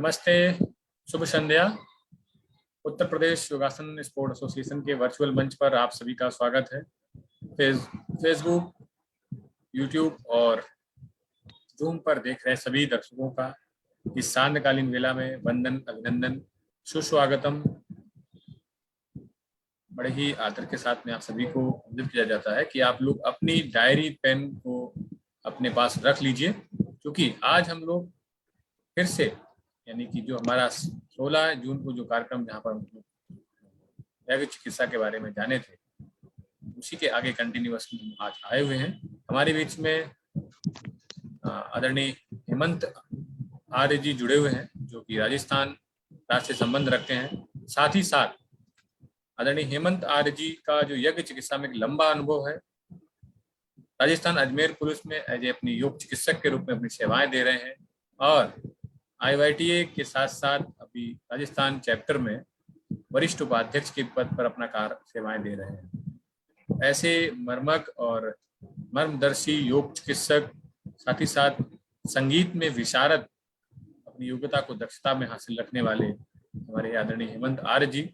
नमस्ते, शुभ संध्या। उत्तर प्रदेश योगासन sport association के वर्चुअल मंच पर आप सभी का स्वागत है। फेसबुक, यूट्यूब और जूम पर देख रहे सभी दर्शकों का इस सांध्यकालीन वेला में वंदन, अभिनंदन, सुस्वागतम। बड़े ही आदर के साथ में आप सभी को अनुरोध किया जाता है कि आप लोग अपनी डायरी पेन को अपने पास रख लीजिए, क्योंकि आज हम लोग फिर से यानी कि जो हमारा 16 जून को जो कार्यक्रम जहाँ पर जैविक चिकित्सा के बारे में जाने थे, उसी के आगे कंटिन्यूअस आज आए हुए हैं। हमारे बीच में आदरणीय हेमंत आर्य जी जुड़े हुए हैं, जो कि राजस्थान राज्य से संबंध रखते हैं। साथ ही साथ आदरणीय हेमंत आर्य जी का जो यज्ञ चिकित्सा में एक लंबा अनुभव है, राजस्थान अजमेर पुलिस में एज ए अपनी योग चिकित्सक के रूप में अपनी सेवाएं दे रहे हैं और IYTA के साथ साथ अभी राजस्थान चैप्टर में वरिष्ठ उपाध्यक्ष के पद पर अपना कार्य सेवाएं दे रहे हैं। ऐसे मर्मक और मर्मदर्शी योग चिकित्सक, साथ ही साथ संगीत में विशारद, अपनी योग्यता को दक्षता में हासिल रखने वाले हमारे आदरणीय हेमंत आर्य जी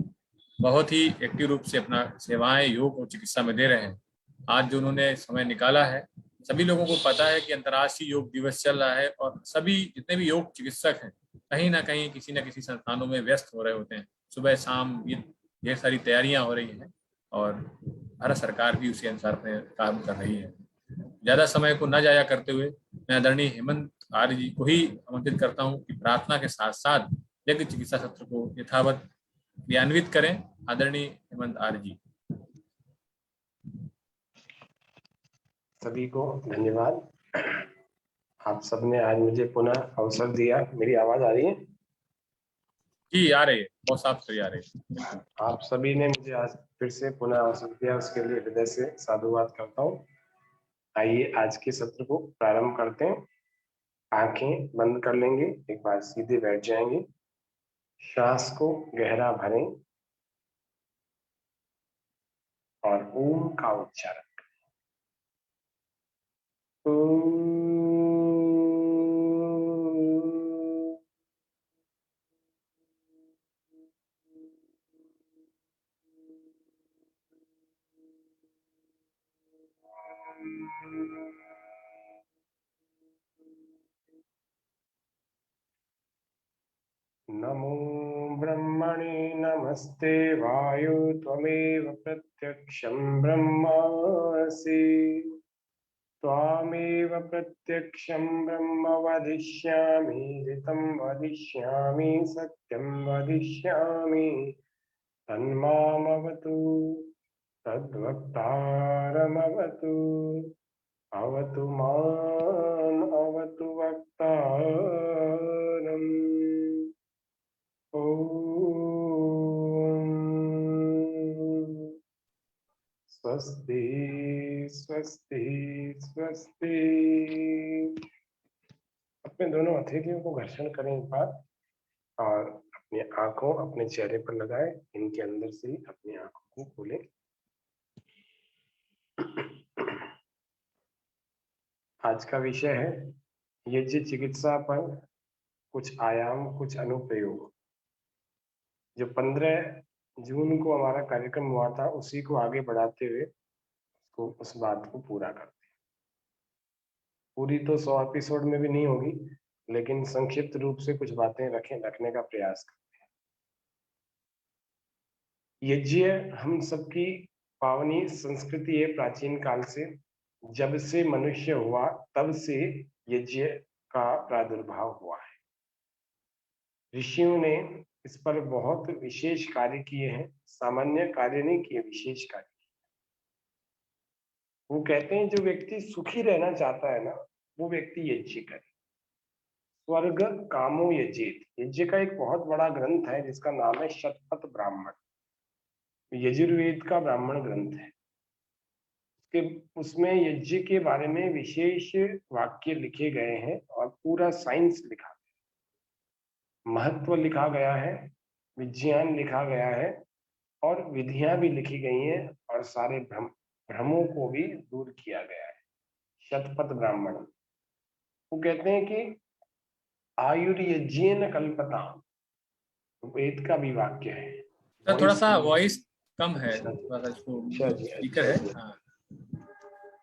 बहुत ही एक्टिव रूप से अपना सेवाएं योग और चिकित्सा में दे रहे हैं। आज जो उन्होंने समय निकाला है, सभी लोगों को पता है कि अंतर्राष्ट्रीय योग दिवस चल रहा है और सभी जितने भी योग चिकित्सक हैं कहीं ना कहीं किसी न किसी संस्थानों में व्यस्त हो रहे होते हैं। सुबह शाम ये ढेर सारी तैयारियां हो रही हैं और भारत सरकार भी उसी अनुसार अपने काम कर रही है। ज्यादा समय को न जाया करते हुए मैं आदरणीय हेमंत आर्य जी को ही आमंत्रित करता हूँ कि प्रार्थना के साथ साथ यज्ञ चिकित्सा सत्र को यथावत क्रियान्वित करें। आदरणीय हेमंत आर्य जी। सभी को धन्यवाद। आप सबने आज मुझे पुनः अवसर दिया। मेरी आवाज आ रही है? जी आ रही है, बहुत साफ सुथरी आ रही है। आप सभी ने मुझे आज फिर से पुनः अवसर दिया, उसके लिए हृदय से साधुवाद करता हूँ। आइए आज के सत्र को प्रारंभ करते हैं। आंखें बंद कर लेंगे, एक बार सीधे बैठ जाएंगे, श्वास को गहरा भरें और ओम का उच्चारण नमो ब्रह्मणे नमस्ते वायु त्वमेव प्रत्यक्षं ब्रह्मासि त्वामेव प्रत्यक्षं ब्रह्म वदिष्यामि ऋतं वदिष्यामि सत्यं वदिष्यामि तन्मामवतु तद्वक्तारमवतु अवतु माम् अवतु वक्तारम्। स्वस्ति स्वस्ति स्वस्ति। अपने दोनों हथेलियों को घर्षण करें एक बार और अपनी आंखों अपने चेहरे पर लगाएं। इनके अंदर से ही अपनी आंखों को खोलें। आज का विषय है यज्ञ चिकित्सा पर कुछ आयाम, कुछ अनुप्रयोग। जो 15 जून को हमारा कार्यक्रम हुआ था, उसी को आगे बढ़ाते हुए उस बात को पूरा करते हैं। पूरी तो 100 एपिसोड में भी नहीं होगी, लेकिन संक्षिप्त रूप से कुछ बातें रखने का प्रयास करते हैं। यज्ञ हम सबकी पावनी संस्कृति है। प्राचीन काल से, जब से मनुष्य हुआ तब से यज्ञ का प्रादुर्भाव हुआ है। ऋषियों ने इस पर बहुत विशेष कार्य किए हैं, सामान्य कार्य नहीं किए, विशेष कार्य। वो कहते हैं जो व्यक्ति सुखी रहना चाहता है ना, वो व्यक्ति यज्ञ करे। स्वर्ग कामो यजेत, यज्ञ का एक बहुत बड़ा ग्रंथ है जिसका नाम है शतपथ ब्राह्मण। यजुर्वेद का ब्राह्मण ग्रंथ है। उसमें यज्ञ के बारे में विशेष वाक्य लिखे गए हैं और पूरा साइंस लिखा, महत्व लिखा गया है, विज्ञान लिखा गया है और विधियां भी लिखी गई हैं और सारे भ्रमों को भी दूर किया गया है। शतपथ ब्राह्मण। वो कहते हैं कि आयुर्यज्ञेन कल्पता, वेद का भी वाक्य है। सर थोड़ा सा कम है। वॉइस कम है, अच्छा जी, थोड़ा सा इसको अच्छा जो जी, स्पीकर अच्छा है। जी। हाँ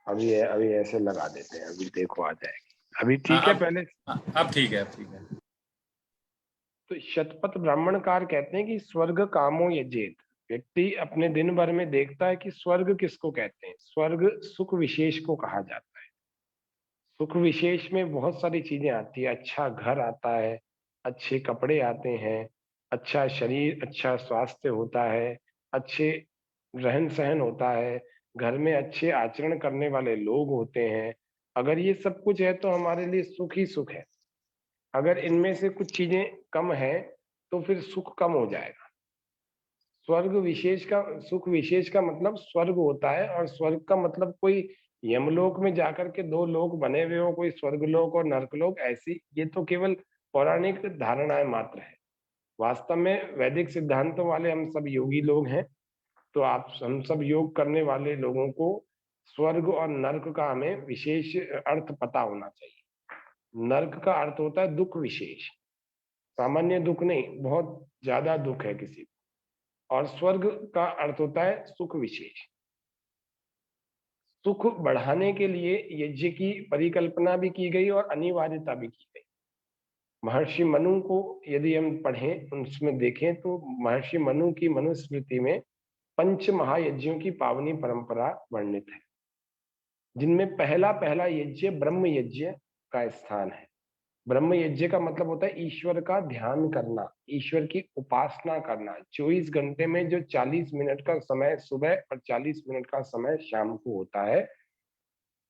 अभी ऐसे लगा देते हैं, अभी देखो आ जाएगी। अभी हाँ ठीक है अब पहले। हाँ, अब ठीक है, अब ठीक है। तो शतपथ ब्राह्मणकार कहते हैं कि स्वर्ग कामो यजेत। व्यक्ति अपने दिन भर में देखता है कि स्वर्ग किसको कहते हैं। स्वर्ग सुख विशेष को कहा जाता है। सुख विशेष में बहुत सारी चीजें आती है। अच्छा घर आता है, अच्छे कपड़े आते हैं, अच्छा शरीर, अच्छा स्वास्थ्य होता है, अच्छे रहन सहन होता है, घर में अच्छे आचरण करने वाले लोग होते हैं। अगर ये सब कुछ है तो हमारे लिए सुख ही सुख है। अगर इनमें से कुछ चीजें कम है तो फिर सुख कम हो जाएगा। स्वर्ग विशेष का, सुख विशेष का मतलब स्वर्ग होता है। और स्वर्ग का मतलब कोई यमलोक में जाकर के दो लोक बने हुए हो, कोई स्वर्गलोक और नरकलोक, ऐसी ये तो केवल पौराणिक धारणाएं मात्र है। वास्तव में वैदिक सिद्धांतों वाले हम सब योगी लोग हैं। तो आप हम सब योग करने वाले लोगों को स्वर्ग और नर्क का हमें विशेष अर्थ पता होना चाहिए। नर्क का अर्थ होता है दुख विशेष, सामान्य दुख नहीं, बहुत ज्यादा दुख है किसी को। और स्वर्ग का अर्थ होता है सुख विशेष। सुख बढ़ाने के लिए यज्ञ की परिकल्पना भी की गई और अनिवार्यता भी की गई। महर्षि मनु को यदि हम पढ़ें, उसमें देखें तो महर्षि मनु की मनुस्मृति में पंच महायज्ञों की पावनी परंपरा वर्णित है, जिनमें पहला पहला यज्ञ ब्रह्म यज्ञ का स्थान है। ब्रह्म यज्ञ का मतलब होता है ईश्वर का ध्यान करना, ईश्वर की उपासना करना। 24 घंटे में जो 40 मिनट का समय सुबह और 40 मिनट का समय शाम को होता है,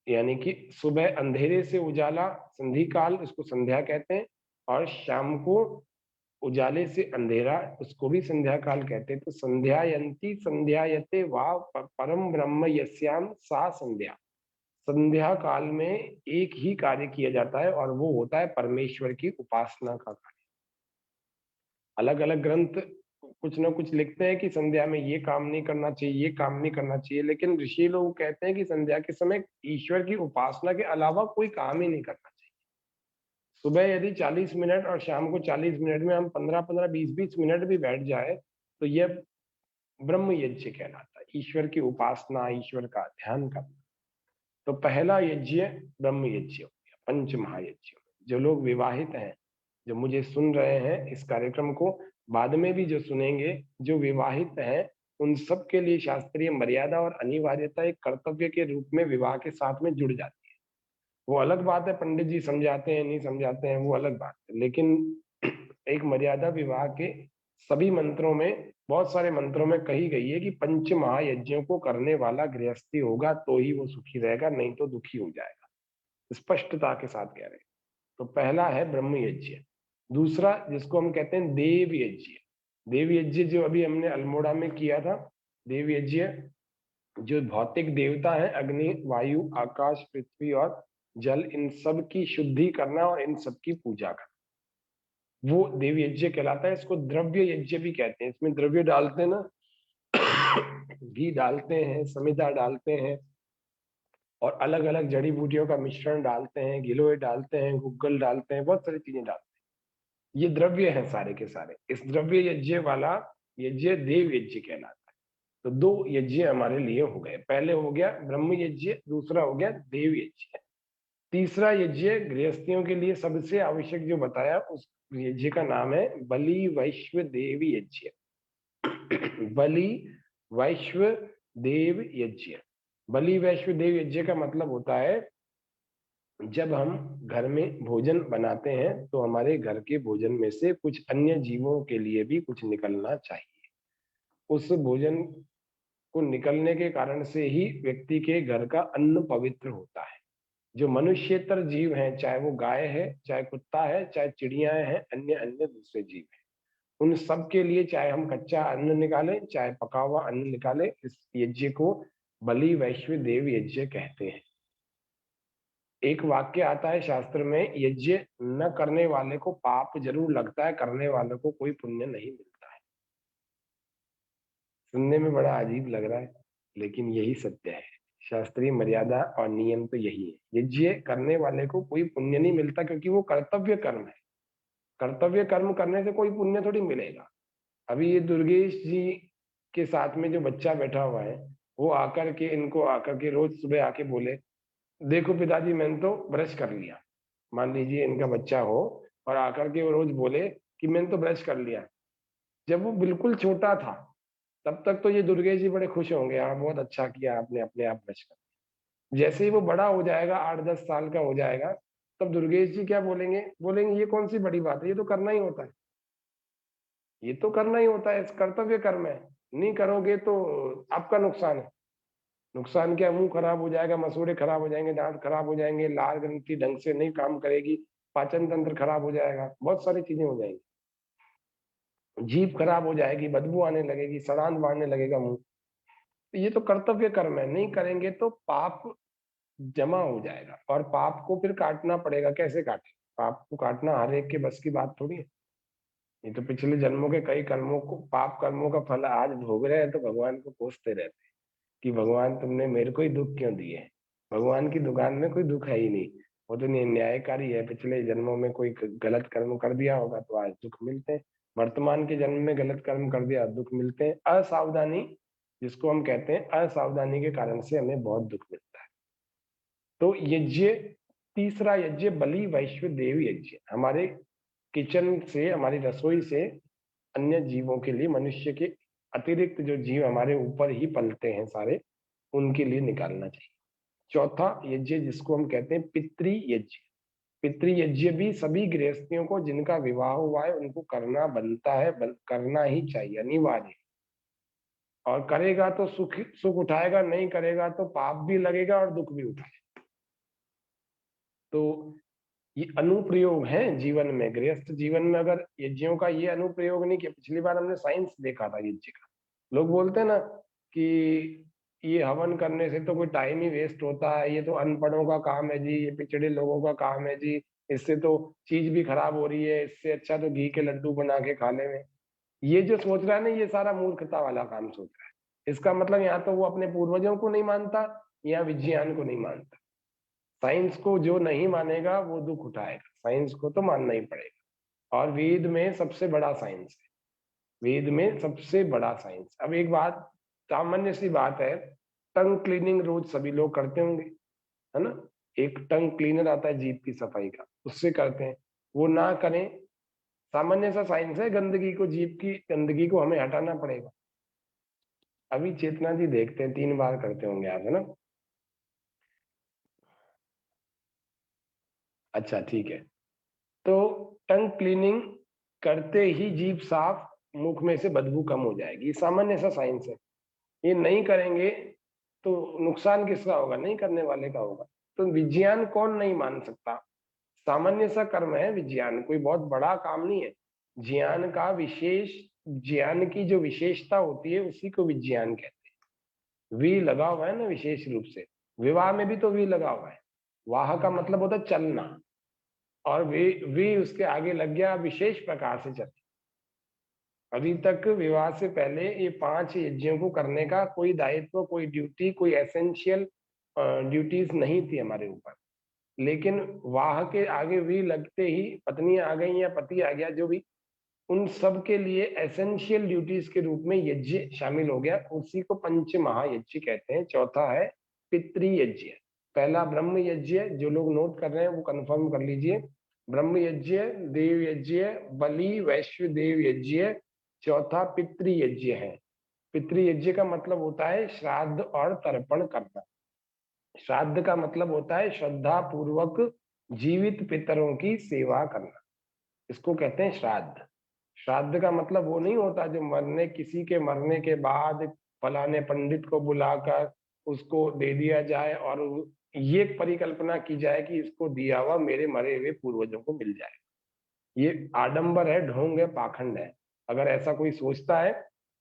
यानी कि सुबह अंधेरे से उजाला संधि काल, उसको संध्या कहते हैं। और शाम को उजाले से अंधेरा, उसको भी संध्या काल कहते हैं। तो संध्यायंती संध्यायते वा परम ब्रह्म यस्याम सा संध्या। संध्या काल में एक ही कार्य किया जाता है और वो होता है परमेश्वर की उपासना का कार्य। अलग अलग ग्रंथ कुछ ना कुछ लिखते हैं कि संध्या में ये काम नहीं करना चाहिए, ये काम नहीं करना चाहिए, लेकिन ऋषि लोग कहते हैं कि संध्या के समय ईश्वर की उपासना के अलावा कोई काम ही नहीं करना चाहिए। सुबह यदि 40 मिनट और शाम को 40 मिनट में हम 15-15, 20-20 मिनट भी बैठ जाए तो यह ब्रह्म यज्ञ कहलाता है, ईश्वर की उपासना, ईश्वर का ध्यान करना। तो पहला यज्ञ ब्रह्म यज्ञ हो गया, पंच महायज्ञ। जो लोग विवाहित हैं, जो मुझे सुन रहे हैं इस कार्यक्रम को, बाद में भी जो सुनेंगे, जो विवाहित हैं, उन सब के लिए शास्त्रीय मर्यादा और अनिवार्यता एक कर्तव्य के रूप में विवाह के साथ में जुड़ जाती है। वो अलग बात है पंडित जी समझाते हैं नहीं समझाते हैं, वो अलग बात है, लेकिन एक मर्यादा विवाह के सभी मंत्रों में, बहुत सारे मंत्रों में कही गई है कि पंच महायज्ञों को करने वाला गृहस्थी होगा तो ही वो सुखी रहेगा, नहीं तो दुखी हो जाएगा। स्पष्टता के साथ कह रहे हैं। तो पहला है ब्रह्म यज्ञ। दूसरा जिसको हम कहते हैं देव यज्ञ। देव यज्ञ जो अभी हमने अल्मोड़ा में किया था, देव यज्ञ जो भौतिक देवता है, अग्नि, वायु, आकाश, पृथ्वी और जल, इन सब की शुद्धि करना और इन सब की पूजा करना, वो देव यज्ञ कहलाता है। इसको द्रव्य यज्ञ भी कहते हैं। इसमें द्रव्य डालते हैं ना, घी डालते हैं, समिधा डालते हैं, और अलग अलग जड़ी बूटियों का मिश्रण डालते हैं, गिलोय डालते हैं, गुग्गल डालते हैं, बहुत सारी चीजें डालते हैं। ये द्रव्य है सारे के सारे। इस द्रव्य यज्ञ वाला यज्ञ देव यज्ञ कहलाता है। तो दो यज्ञ हमारे लिए हो गए। पहले हो गया ब्रह्म यज्ञ, दूसरा हो गया देव यज्ञ। तीसरा यज्ञ गृहस्थियों के लिए सबसे आवश्यक जो बताया, उस यज्ञ का नाम है बलि वैश्व देव यज्ञ। बलि वैश्व देव यज्ञ। बलि वैश्व देव यज्ञ का मतलब होता है, जब हम घर में भोजन बनाते हैं तो हमारे घर के भोजन में से कुछ अन्य जीवों के लिए भी कुछ निकलना चाहिए। उस भोजन को निकलने के कारण से ही व्यक्ति के घर का अन्न पवित्र होता है। जो मनुष्यतर जीव हैं, चाहे वो गाय है, चाहे कुत्ता है, चाहे चिड़िया हैं, अन्य अन्य दूसरे जीव हैं, उन सब के लिए चाहे हम कच्चा अन्न निकालें चाहे पका हुआ अन्न निकालें, इस यज्ञ को बलि वैश्व देव यज्ञ कहते हैं। एक वाक्य आता है शास्त्र में, यज्ञ न करने वाले को पाप जरूर लगता है, करने वाले को कोई पुण्य नहीं मिलता है। सुनने में बड़ा अजीब लग रहा है, लेकिन यही सत्य है। शास्त्रीय मर्यादा और नियम तो यही है। यज्ञ करने वाले को कोई पुण्य नहीं मिलता, क्योंकि वो कर्तव्य कर्म है। कर्तव्य कर्म करने से कोई पुण्य थोड़ी मिलेगा। अभी ये दुर्गेश जी के साथ में जो बच्चा बैठा हुआ है, वो आकर के इनको आकर के रोज सुबह आके बोले, देखो पिताजी मैंने तो ब्रश कर लिया। मान लीजिए इनका बच्चा हो और आकर के वो रोज बोले कि मैंने तो ब्रश कर लिया। जब वो बिल्कुल छोटा था तब तक तो ये दुर्गेश जी बड़े खुश होंगे, हाँ बहुत अच्छा किया आपने, अपने आप ब्रश कर। जैसे ही वो बड़ा हो जाएगा, 8-10 साल का हो जाएगा, तब दुर्गेश जी क्या बोलेंगे? बोलेंगे ये कौन सी बड़ी बात है, ये तो करना ही होता है, ये तो करना ही होता है, कर्तव्य कर्म है। नहीं करोगे तो आपका नुकसान है। नुकसान क्या? मुंह खराब हो जाएगा, मसूड़े खराब हो जाएंगे, दांत खराब हो जाएंगे, लार ग्रंथि ढंग से नहीं काम करेगी, पाचन तंत्र खराब हो जाएगा, बहुत सारी चीजें हो जाएंगी। जीभ खराब हो जाएगी, बदबू आने लगेगी, सड़ान मारने लगेगा मुंह। तो ये तो कर्तव्य कर्म है, नहीं करेंगे तो पाप जमा हो जाएगा और पाप को फिर काटना पड़ेगा। कैसे काटे? पाप को काटना हर एक के बस की बात थोड़ी है। ये तो पिछले जन्मों के कई कर्मों को, पाप कर्मों का फल आज भोग रहे हैं, तो भगवान को कोसते रहते हैं कि भगवान तुमने मेरे को ही दुख क्यों दिए। भगवान की दुकान में कोई दुख है ही नहीं, वो तो न्यायकारी है। पिछले जन्मों में कोई गलत कर्म कर दिया होगा तो आज दुख मिलते हैं, वर्तमान के जन्म में गलत कर्म कर दिया दुख मिलते हैं। असावधानी जिसको हम कहते हैं, असावधानी के कारण से हमें बहुत दुख मिलता है। तो यज्ञ, तीसरा यज्ञ बलि वैश्व देव यज्ञ, हमारे किचन से, हमारी रसोई से अन्य जीवों के लिए, मनुष्य के अतिरिक्त जो जीव हमारे ऊपर ही पलते हैं सारे, उनके लिए निकालना चाहिए। चौथा यज्ञ जिसको हम कहते हैं पितृ यज्ञ। पितृ यज्ञ भी सभी गृहस्थियों को जिनका विवाह हुआ है उनको करना बनता है, करना ही चाहिए, अनिवार्य। और करेगा तो सुख सुख उठाएगा, नहीं करेगा तो पाप भी लगेगा और दुख भी उठाएगा। तो ये अनुप्रयोग है जीवन में, गृहस्थ जीवन में अगर यज्ञों का ये अनुप्रयोग नहीं किया। पिछली बार हमने साइंस देखा था यज्ञ का। लोग बोलते हैं ना कि ये हवन करने से तो कोई टाइम ही वेस्ट होता है, ये तो अनपढ़ों का काम है जी, ये पिछड़े लोगों का काम है जी, इससे तो चीज भी खराब हो रही है, इससे अच्छा तो घी के लड्डू बना के खा ले में। ये जो सोच रहा है ना, ये सारा मूर्खता वाला काम सोच रहा है। इसका मतलब यहाँ तो वो अपने पूर्वजों को नहीं मानता या विज्ञान को नहीं मानता। साइंस को जो नहीं मानेगा वो दुख उठाएगा, साइंस को तो मानना ही पड़ेगा। और वेद में सबसे बड़ा साइंस है, वेद में सबसे बड़ा साइंस। अब एक बात, सामान्य सी बात है, टंग क्लीनिंग रोज सभी लोग करते होंगे, है ना? एक टंग क्लीनर आता है जीभ की सफाई का, उससे करते हैं। वो ना करें, सामान्य सा साइंस है, गंदगी को, जीभ की गंदगी को हमें हटाना पड़ेगा। अभी चेतना जी देखते हैं, 3 बार करते होंगे आप, है ना? अच्छा ठीक है। तो टंग क्लीनिंग करते ही जीभ साफ, मुख में से बदबू कम हो जाएगी, सामान्य सा साइंस है। ये नहीं करेंगे तो नुकसान किसका होगा? नहीं करने वाले का होगा। तो विज्ञान कौन नहीं मान सकता? सामान्य सा कर्म है विज्ञान, कोई बहुत बड़ा काम नहीं है। ज्ञान का विशेष, ज्ञान की जो विशेषता होती है उसी को विज्ञान कहते हैं। वी लगा हुआ है ना विशेष रूप से, विवाह में भी तो वी लगा हुआ है। वाह का मतलब होता है चलना, और वे उसके आगे लग गया विशेष प्रकार से चल। अभी तक विवाह से पहले ये 5 यज्ञों को करने का कोई दायित्व, कोई ड्यूटी, कोई एसेंशियल ड्यूटीज नहीं थी हमारे ऊपर। लेकिन वाह के आगे वी लगते ही पत्नी आ गई या पति आ गया, जो भी, उन सब के लिए एसेंशियल ड्यूटीज के रूप में यज्ञ शामिल हो गया। उसी को पंच महायज्ञ कहते हैं। चौथा है पितृ यज्ञ। पहला ब्रह्म यज्ञ, जो लोग नोट कर रहे हैं वो कंफर्म कर लीजिए। ब्रह्म यज्ञ, देव यज्ञ, बलि वैश्व देव यज्ञ, चौथा पितृ यज्ञ है। पितृ यज्ञ का मतलब होता है श्राद्ध और तर्पण करना। श्राद्ध का मतलब होता है श्रद्धा पूर्वक जीवित पितरों की सेवा करना, इसको कहते हैं श्राद्ध। श्राद्ध का मतलब वो नहीं होता जो मरने, किसी के मरने के बाद फलाने पंडित को बुलाकर उसको दे दिया जाए और ये परिकल्पना की जाए कि इसको दिया हुआ मेरे मरे हुए पूर्वजों को मिल जाए। ये आडंबर है, ढोंग है, पाखंड है। अगर ऐसा कोई सोचता है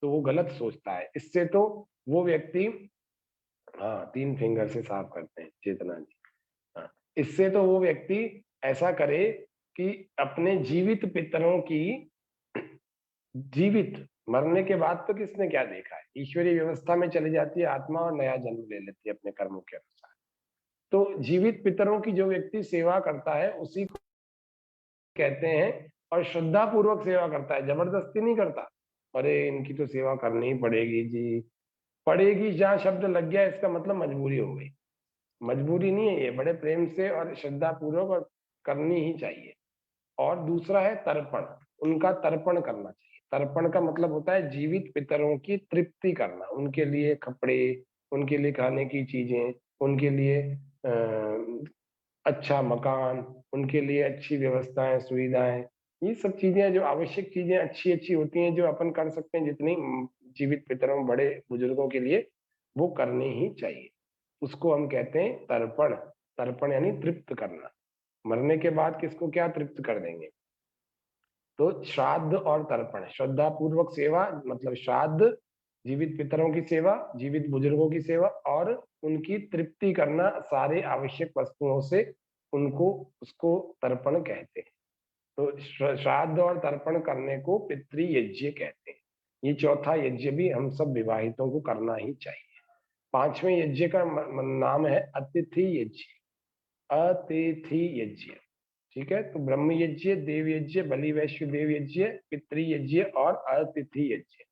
तो वो गलत सोचता है। इससे तो वो व्यक्ति, हाँ 3 फिंगर से साफ करते हैं चेतना जी। हाँ, इससे तो वो व्यक्ति ऐसा करे कि अपने जीवित पितरों की, जीवित, मरने के बाद तो किसने क्या देखा है, ईश्वरीय व्यवस्था में चली जाती है आत्मा और नया जन्म ले लेती है अपने कर्मों के अनुसार। तो जीवित पितरों की जो व्यक्ति सेवा करता है उसी को कहते हैं। और श्रद्धा पूर्वक सेवा करता है, जबरदस्ती नहीं करता। अरे इनकी तो सेवा करनी ही पड़ेगी जी, पड़ेगी जहाँ शब्द लग गया इसका मतलब मजबूरी हो गई। मजबूरी नहीं है ये, बड़े प्रेम से और श्रद्धा पूर्वक और करनी ही चाहिए। और दूसरा है तर्पण, उनका तर्पण करना चाहिए। तर्पण का मतलब होता है जीवित पितरों की तृप्ति करना, उनके लिए कपड़े, उनके लिए खाने की चीजें, उनके लिए अच्छा मकान, उनके लिए अच्छी व्यवस्थाएं, सुविधाएं, ये सब चीजें जो आवश्यक चीजें अच्छी अच्छी होती हैं जो अपन कर सकते हैं, जितनी जीवित पितरों बड़े बुजुर्गों के लिए, वो करनी ही चाहिए। उसको हम कहते हैं तर्पण। तर्पण यानी तृप्त करना। मरने के बाद किसको क्या तृप्त कर देंगे? तो श्राद्ध और तर्पण, श्रद्धा पूर्वक सेवा मतलब श्राद्ध, जीवित पितरों की सेवा, जीवित बुजुर्गों की सेवा, और उनकी तृप्ति करना सारे आवश्यक वस्तुओं से, उनको उसको तर्पण कहते हैं। तो श्राद्ध और तर्पण करने को पितृयज्ञ कहते हैं। ये चौथा यज्ञ भी हम सब विवाहितों को करना ही चाहिए। पांचवें यज्ञ का नाम है अतिथि यज्ञ। अतिथि यज्ञ, ठीक है। तो ब्रह्म यज्ञ, देव यज्ञ, बलि वैश्य देव यज्ञ, पितृयज्ञ और अतिथि यज्ञ।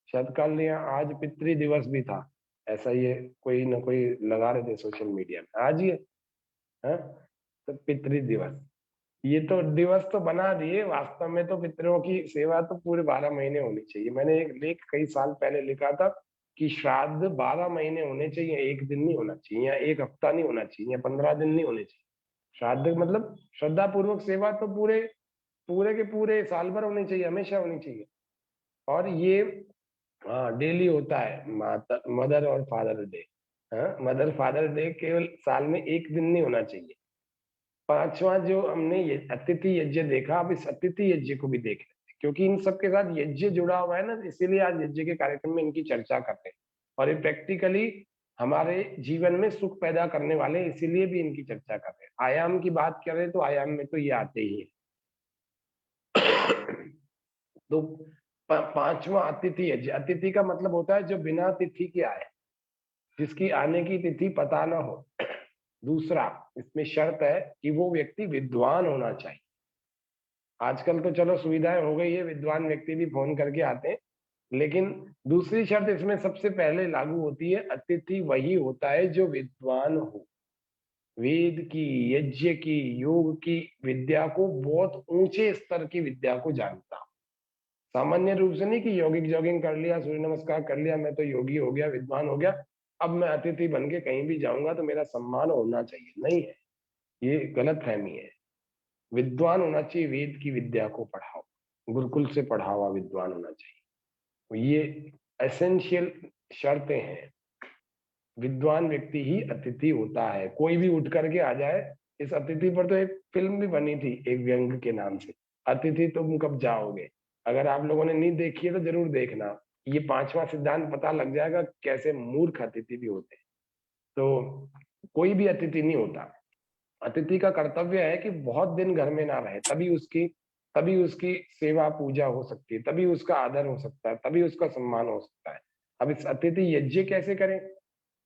शायद कल या आज पितृ दिवस भी था, ऐसा ये कोई ना कोई लगा रहे थे सोशल मीडिया में, आज ही है। तो पितृ दिवस, ये तो दिवस तो बना दिए, वास्तव में तो पितरों की सेवा तो पूरे 12 महीने होनी चाहिए। मैंने एक लेख कई साल पहले लिखा था कि श्राद्ध 12 महीने होने चाहिए, एक दिन नहीं होना चाहिए, या एक हफ्ता नहीं होना चाहिए, या 15 दिन नहीं होने चाहिए। श्राद्ध मतलब श्रद्धा पूर्वक सेवा तो पूरे पूरे के पूरे साल भर होनी चाहिए, हमेशा होनी चाहिए। और ये हाँ डेली होता है, मदर और फादर डे। हाँ, मदर फादर डे केवल साल में एक दिन नहीं होना चाहिए। पांचवा जो हमने ये अतिथि यज्ञ देखा, अब इस अतिथि यज्ञ को भी देख लेते हैं, क्योंकि इन सबके साथ यज्ञ जुड़ा हुआ है ना, इसीलिए आज यज्ञ के कार्यक्रम में इनकी चर्चा करते हैं। और ये प्रैक्टिकली हमारे जीवन में सुख पैदा करने वाले, इसीलिए भी इनकी चर्चा कर रहे हैं। आयाम की बात करें तो आयाम में तो ये आते ही है। तो पांचवा अतिथि यज्ञ। अतिथि का मतलब होता है जो बिना तिथि के आए, जिसकी आने की तिथि पता ना हो। दूसरा, इसमें शर्त है कि वो व्यक्ति विद्वान होना चाहिए। आजकल तो चलो सुविधाएं हो गई है, विद्वान व्यक्ति भी फोन करके आते हैं, लेकिन दूसरी शर्त इसमें सबसे पहले लागू होती है, अतिथि वही होता है जो विद्वान हो, वेद की, यज्ञ की, योग की विद्या को, बहुत ऊंचे स्तर की विद्या को जानता हो। सामान्य रूप से नहीं कि योगिक जॉगिंग कर लिया, सूर्य नमस्कार कर लिया, मैं तो योगी हो गया, विद्वान हो गया, अब मैं अतिथि बन के कहीं भी जाऊंगा तो मेरा सम्मान होना चाहिए, नहीं है, ये गलत फहमी है। विद्वान होना चाहिए, वेद की विद्या को पढ़ाओ, गुरुकुल से पढ़ा हुआ विद्वान होना चाहिए। तो ये एसेंशियल शर्तें हैं। विद्वान व्यक्ति ही अतिथि होता है। कोई भी उठ करके आ जाए, इस अतिथि पर तो एक फिल्म भी बनी थी एक व्यंग के नाम से, अतिथि तुम कब जाओगे। अगर आप लोगों ने नहीं देखी है तो जरूर देखना। ये पांचवा सिद्धांत पता लग जाएगा कैसे मूर्ख अतिथि भी होते हैं। तो कोई भी अतिथि नहीं होता। अतिथि का कर्तव्य है कि बहुत दिन घर में ना रहे, तभी उसकी सेवा पूजा हो सकती है, तभी उसका आदर हो सकता है, तभी उसका सम्मान हो सकता है। अब इस अतिथि यज्ञ कैसे करें?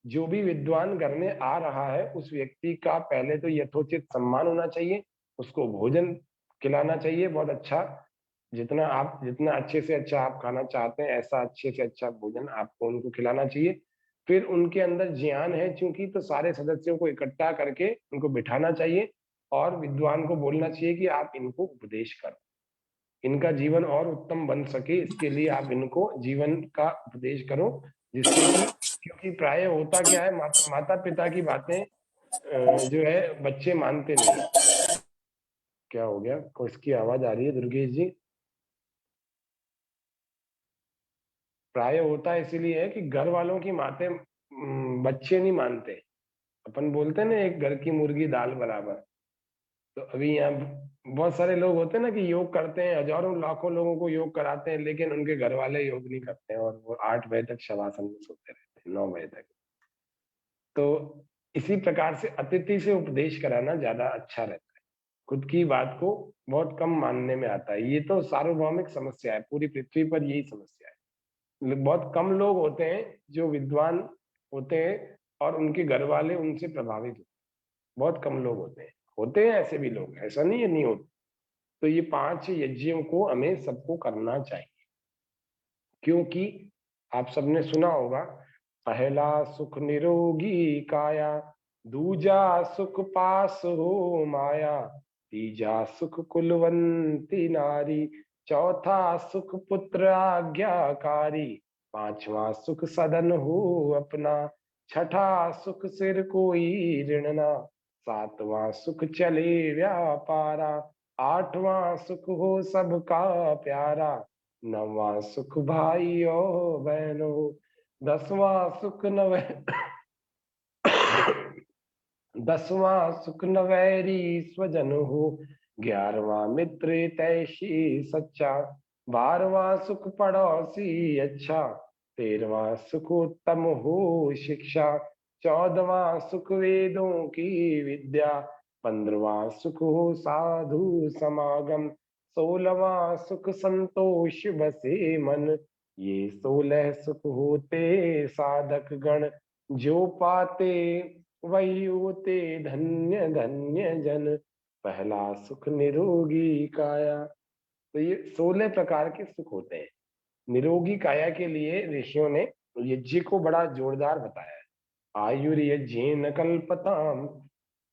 जो भी विद्वान घर में आ रहा है उस व्यक्ति का पहले तो यथोचित सम्मान होना चाहिए, उसको भोजन खिलाना चाहिए बहुत अच्छा, जितना अच्छे से अच्छा आप खाना चाहते हैं ऐसा अच्छे से अच्छा भोजन आपको उनको खिलाना चाहिए। फिर उनके अंदर ज्ञान है चूंकि, तो सारे सदस्यों को इकट्ठा करके उनको बिठाना चाहिए और विद्वान को बोलना चाहिए कि आप इनको उपदेश करो, इनका जीवन और उत्तम बन सके, इसके लिए आप इनको जीवन का उपदेश करो, जिससे कि, क्योंकि प्राय होता क्या है, माता पिता की बातें जो है बच्चे मानते नहीं है। क्या हो गया, किसकी आवाज आ रही है दुर्गेश जी? प्राय होता इसीलिए है कि घर वालों की बातें बच्चे नहीं मानते। अपन बोलते हैं ना, एक घर की मुर्गी दाल बराबर। तो अभी यहाँ बहुत सारे लोग होते हैं ना कि योग करते हैं, हजारों लाखों लोगों को योग कराते हैं, लेकिन उनके घर वाले योग नहीं करते हैं, और वो 8 बजे तक शवासन में सोते रहते हैं, 9 बजे तक। तो इसी प्रकार से अतिथि से उपदेश कराना ज्यादा अच्छा रहता है। खुद की बात को बहुत कम मानने में आता है। ये तो सार्वभौमिक समस्या है, पूरी पृथ्वी पर यही समस्या है। बहुत कम लोग होते हैं जो विद्वान होते हैं और उनके घर वाले उनसे प्रभावित होते हैं। बहुत कम लोग होते हैं, ऐसे भी लोग, ऐसा नहीं है नहीं होते। तो ये 5 यज्ञों को हमें सबको करना चाहिए, क्योंकि आप सबने सुना होगा, पहला सुख निरोगी काया, दूजा सुख पास हो माया, तीजा सुख कुलवंती नारी, चौथा सुख पुत्र आज्ञाकारी, पांचवा सुख सदन हो अपना, छठा सुख सिर कोई ऋण ना, सातवां सुख चले व्यापारा, आठवां सुख हो सबका प्यारा, नवा सुख भाई और बहनों, 10वां सुख नव 10वां सुख नवैरी स्वजन हो, 11वां मित्र तैशी सच्चा, 12वां सुख पड़ोसी अच्छा, 13वां सुख उत्तम हो शिक्षा, 14वां सुख वेदों की विद्या, 15वां सुख हो साधु समागम, 16वां सुख संतोष बसे मन, ये 16 सुख होते साधक गण, जो पाते वही होते धन्य धन्य जन, पहला सुख निरोगी काया। तो ये 16 प्रकार के सुख होते हैं। निरोगी काया के लिए ऋषियों ने यज्ञ को बड़ा जोरदार बताया है। आयुर्यज्ञेन कल्पताम।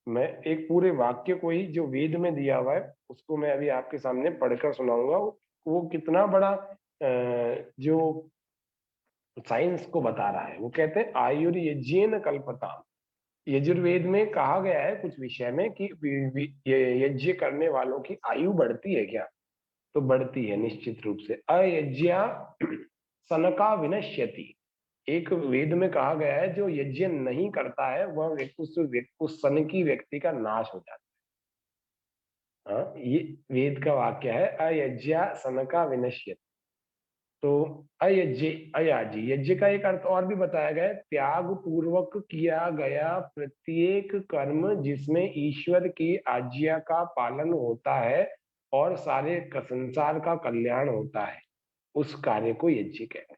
मैं एक पूरे वाक्य को ही जो वेद में दिया हुआ है उसको मैं अभी आपके सामने पढ़कर सुनाऊंगा। वो कितना बड़ा जो साइंस को बता रहा है। वो कहते हैं आयुर्यज्ञेन कल्पताम। यजुर्वेद में कहा गया है कुछ विषय में कि यज्ञ करने वालों की आयु बढ़ती है क्या? तो बढ़ती है निश्चित रूप से। अयज्ञा सनका विनश्यति। एक वेद में कहा गया है जो यज्ञ नहीं करता है वह उस सनकी व्यक्ति का नाश हो जाता है। हाँ, ये वेद का वाक्य है, अयज्ञा सनका विनश्यति। तो अयज्ञ अयाजी, यज्ञ का एक अर्थ और भी बताया गया है, त्याग पूर्वक किया गया प्रत्येक कर्म जिसमें ईश्वर की आज्ञा का पालन होता है और सारे संसार का कल्याण होता है, उस कार्य को यज्ञ कहते हैं।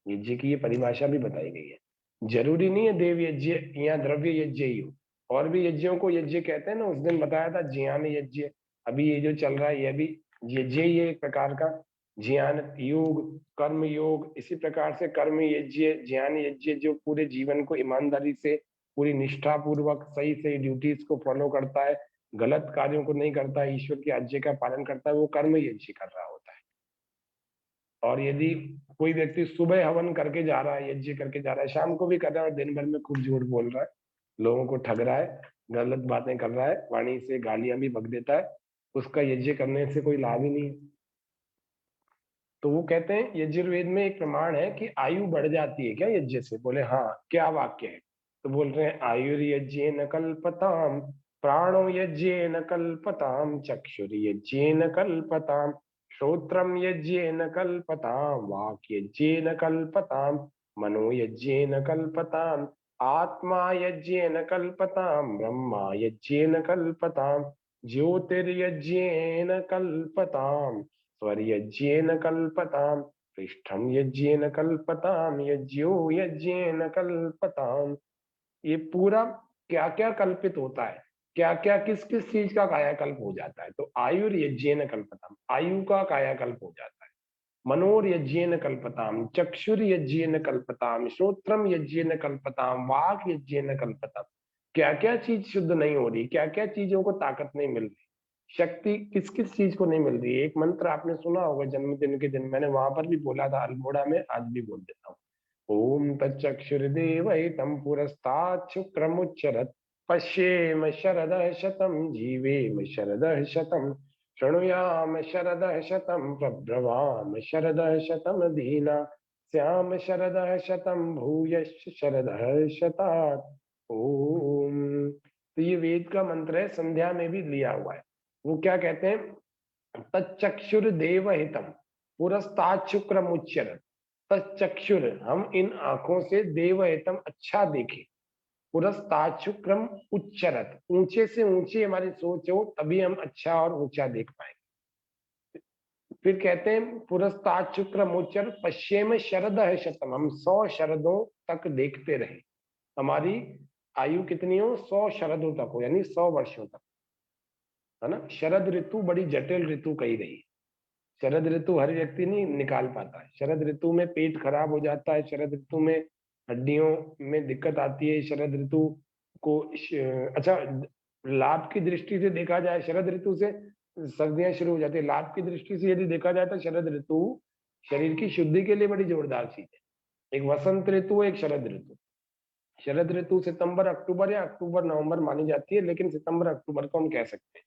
यज्ञ की ये परिभाषा भी बताई गई है। जरूरी नहीं है देव यज्ञ या द्रव्य यज्ञ ही हो, और भी यज्ञों को यज्ञ कहते हैं ना। उस दिन बताया था ज्ञान यज्ञ, अभी ये जो चल रहा है ये भी यज्ञ ही है एक प्रकार का। ज्ञान योग, कर्म योग, इसी प्रकार से कर्म यज्ञ, ज्ञान यज्ञ जो पूरे जीवन को ईमानदारी से पूरी निष्ठा पूर्वक सही सही ड्यूटीज को फॉलो करता है, गलत कार्यों को नहीं करता है, ईश्वर की आज्ञा का पालन करता है, वो कर्म यज्ञ कर रहा होता है। और यदि कोई व्यक्ति सुबह हवन करके जा रहा है, यज्ञ करके जा रहा है, शाम को भी कर रहा है और दिन भर में खूब झूठ बोल रहा है, लोगों को ठग रहा है, गलत बातें कर रहा है, वाणी से गालियां भी बक देता है, उसका यज्ञ करने से कोई लाभ ही नहीं है। तो वो कहते हैं यजुर्वेद में एक प्रमाण है कि आयु बढ़ जाती है क्या यज्ञ से? बोले हाँ। क्या वाक्य है? तो बोल रहे हैं आयुर्यज्ञेन कल्पताम, प्राणो यज्ञेन कल्पताम, चक्षुर्यज्ञेन कल्पताम, श्रोत्रम यज्ञेन कल्पताम, वाक् यज्ञेन कल्पताम, मनो यज्ञेन कल्पताम, आत्मा यज्ञेन कल्पताम, ब्रह्मा यज्ञेन कल्पताम, ज्योतिर्यज्ञेन कल्पताम, स्वरयज्ञेन कल्पताम, पृष्ठम यज्ञेन कल्पताम, यज्ञो यज्ञेन कल्पताम। ये पूरा क्या क्या कल्पित होता है, क्या क्या किस किस चीज का कायाकल्प हो जाता है। तो आयुर्यज्ञेन कल्पताम, आयु का कायाकल्प हो जाता है। मनोर्यज्ञेन कल्पताम, चक्षुर्यज्ञेन कल्पताम, श्रोत्रम यज्ञेन कल्पताम, वाक् यज्ञेन कल्पताम। क्या क्या चीज शुद्ध नहीं हो रही, क्या क्या चीजों को ताकत नहीं मिल रही, शक्ति किस किस चीज को नहीं मिल रही है। एक मंत्र आपने सुना होगा जन्मदिन के दिन, मैंने वहां पर भी बोला था अल्मोड़ा में, आज भी बोल देता हूँ। ओम तच्चक्षुर्देवहितं पुरस्तात् शुक्रमुच्चरत्, पश्येम शरदः शतं जीवेम शरदः शतं, शृणुयाम शरदः शतं प्रब्रवाम शरदः शतं दीना, श्याम शरदः शतं भूयश्च शरदः शतात्। ओम। तो ये वेद का मंत्र है, संध्या में भी लिया हुआ है। वो क्या कहते हैं, तच्चक्षुर देवहितम पुरस्तात् शुक्रमुच्चरत्। तच्चक्षुर, हम इन आंखों से देवहितम अच्छा देखें, पुरस्तात् शुक्रम उच्चरत, ऊंचे से ऊंची हमारी सोच हो तभी हम अच्छा और ऊंचा देख पाएंगे। फिर कहते हैं पुरस्तात् शुक्रम उच्चर पश्चिम शरद है शतम, हम 100 शरदों तक देखते रहे। हमारी आयु कितनी हो? 100 शरदों तक हो, यानी 100 वर्षों तक। है ना। शरद ऋतु बड़ी जटिल ऋतु कही गई है। शरद ऋतु हर व्यक्ति नहीं निकाल पाता है। शरद ऋतु में पेट खराब हो जाता है, शरद ऋतु में हड्डियों में दिक्कत आती है, शरद ऋतु को अच्छा, लाभ की दृष्टि से देखा जाए शरद ऋतु से सर्दियां शुरू हो जाती है। लाभ की दृष्टि से यदि देखा जाए तो शरद ऋतु शरीर की शुद्धि के लिए बड़ी जोरदार चीज है। एक वसंत ऋतु, एक शरद ऋतु। शरद ऋतु सितंबर अक्टूबर या अक्टूबर नवंबर मानी जाती है, लेकिन सितंबर अक्टूबर को हम कह सकते हैं।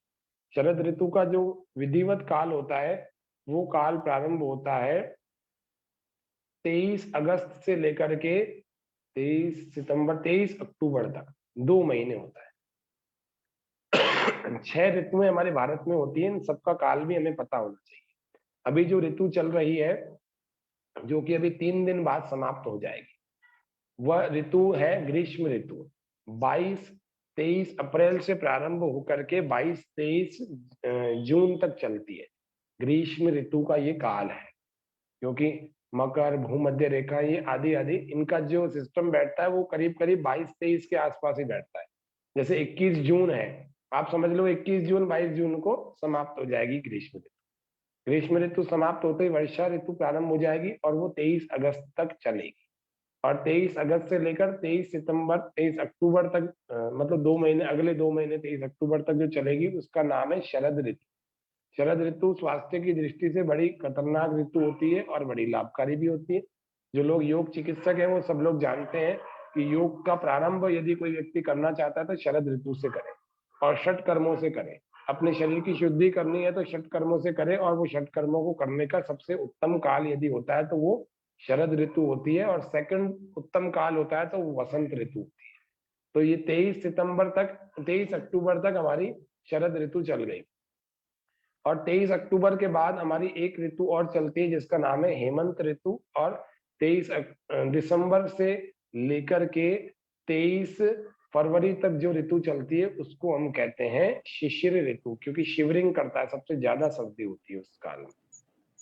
शरद ऋतु का जो विधिवत काल होता है वो काल प्रारंभ होता है 23 अगस्त से लेकर के 23 सितंबर 23 अक्टूबर तक, 2 महीने होता है। 6 ऋतुएं हमारे भारत में होती हैं, इन सबका काल भी हमें पता होना चाहिए। अभी जो ऋतु चल रही है, जो कि अभी 3 दिन बाद समाप्त हो जाएगी, वह ऋतु है ग्रीष्म ऋतु। 22-23 अप्रैल से प्रारंभ होकर के 22-23 जून तक चलती है। ग्रीष्म ऋतु का ये काल है, क्योंकि मकर, भूमध्य रेखा, ये आदि आदि इनका जो सिस्टम बैठता है वो करीब करीब 22-23 के आसपास ही बैठता है। जैसे 21 जून है, आप समझ लो 21 जून 22 जून को समाप्त हो जाएगी ग्रीष्म ऋतु। ग्रीष्म ऋतु समाप्त होते ही वर्षा ऋतु प्रारंभ हो जाएगी और वो 23 अगस्त तक चलेगी। और 23 अगस्त से लेकर 23 सितंबर 23 अक्टूबर तक, मतलब 2 महीने, अगले 2 महीने 23 अक्टूबर तक जो चलेगी उसका नाम है शरद ऋतु। शरद ऋतु स्वास्थ्य की दृष्टि से बड़ी खतरनाक ऋतु होती है और बड़ी लाभकारी भी होती है। जो लोग योग चिकित्सक हैं वो सब लोग जानते हैं कि योग का प्रारंभ यदि कोई व्यक्ति करना चाहता है तो शरद ऋतु से करे और षट कर्मों से करे। अपने शरीर की शुद्धि करनी है तो षट कर्मों से करे, और वो षट कर्मों को करने का सबसे उत्तम काल यदि होता है तो वो शरद ऋतु होती है, और सेकंड उत्तम काल होता है तो वो वसंत ऋतु होती है। तो ये 23 सितंबर तक, 23 अक्टूबर तक हमारी शरद ऋतु चल गई। और 23 अक्टूबर के बाद हमारी एक ऋतु और चलती है जिसका नाम है हेमंत ऋतु। और 23 दिसंबर से लेकर के 23 फरवरी तक जो ऋतु चलती है उसको हम कहते हैं शिशिर ऋतु, क्योंकि शिवरिंग करता है, सबसे ज्यादा सर्दी होती है उस काल में।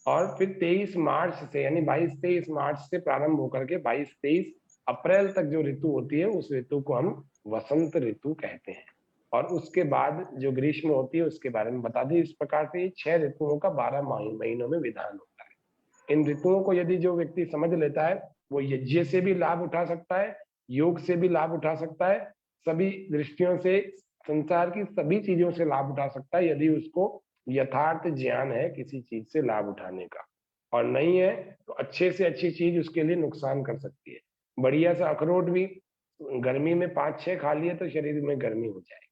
और फिर 23 मार्च से, यानी 22-23 मार्च से प्रारंभ होकर के 22-23 अप्रैल तक जो ऋतु होती है उस ऋतु को हम वसंत ऋतु कहते हैं। और उसके बाद जो ग्रीष्म होती है उसके बारे में बता दें। इस प्रकार से ये 6 ऋतुओं का 12 महीनों में विधान होता है। इन ऋतुओं को यदि जो व्यक्ति समझ लेता है वो यज्ञ से भी लाभ उठा सकता है, योग से भी लाभ उठा सकता है, सभी दृष्टियों से, संसार की सभी चीजों से लाभ उठा सकता है, यदि उसको यथार्थ ज्ञान है किसी चीज से लाभ उठाने का। और नहीं है तो अच्छे से अच्छी चीज उसके लिए नुकसान कर सकती है। बढ़िया सा अखरोट भी गर्मी में 5-6 खा लिए तो शरीर में गर्मी हो जाए।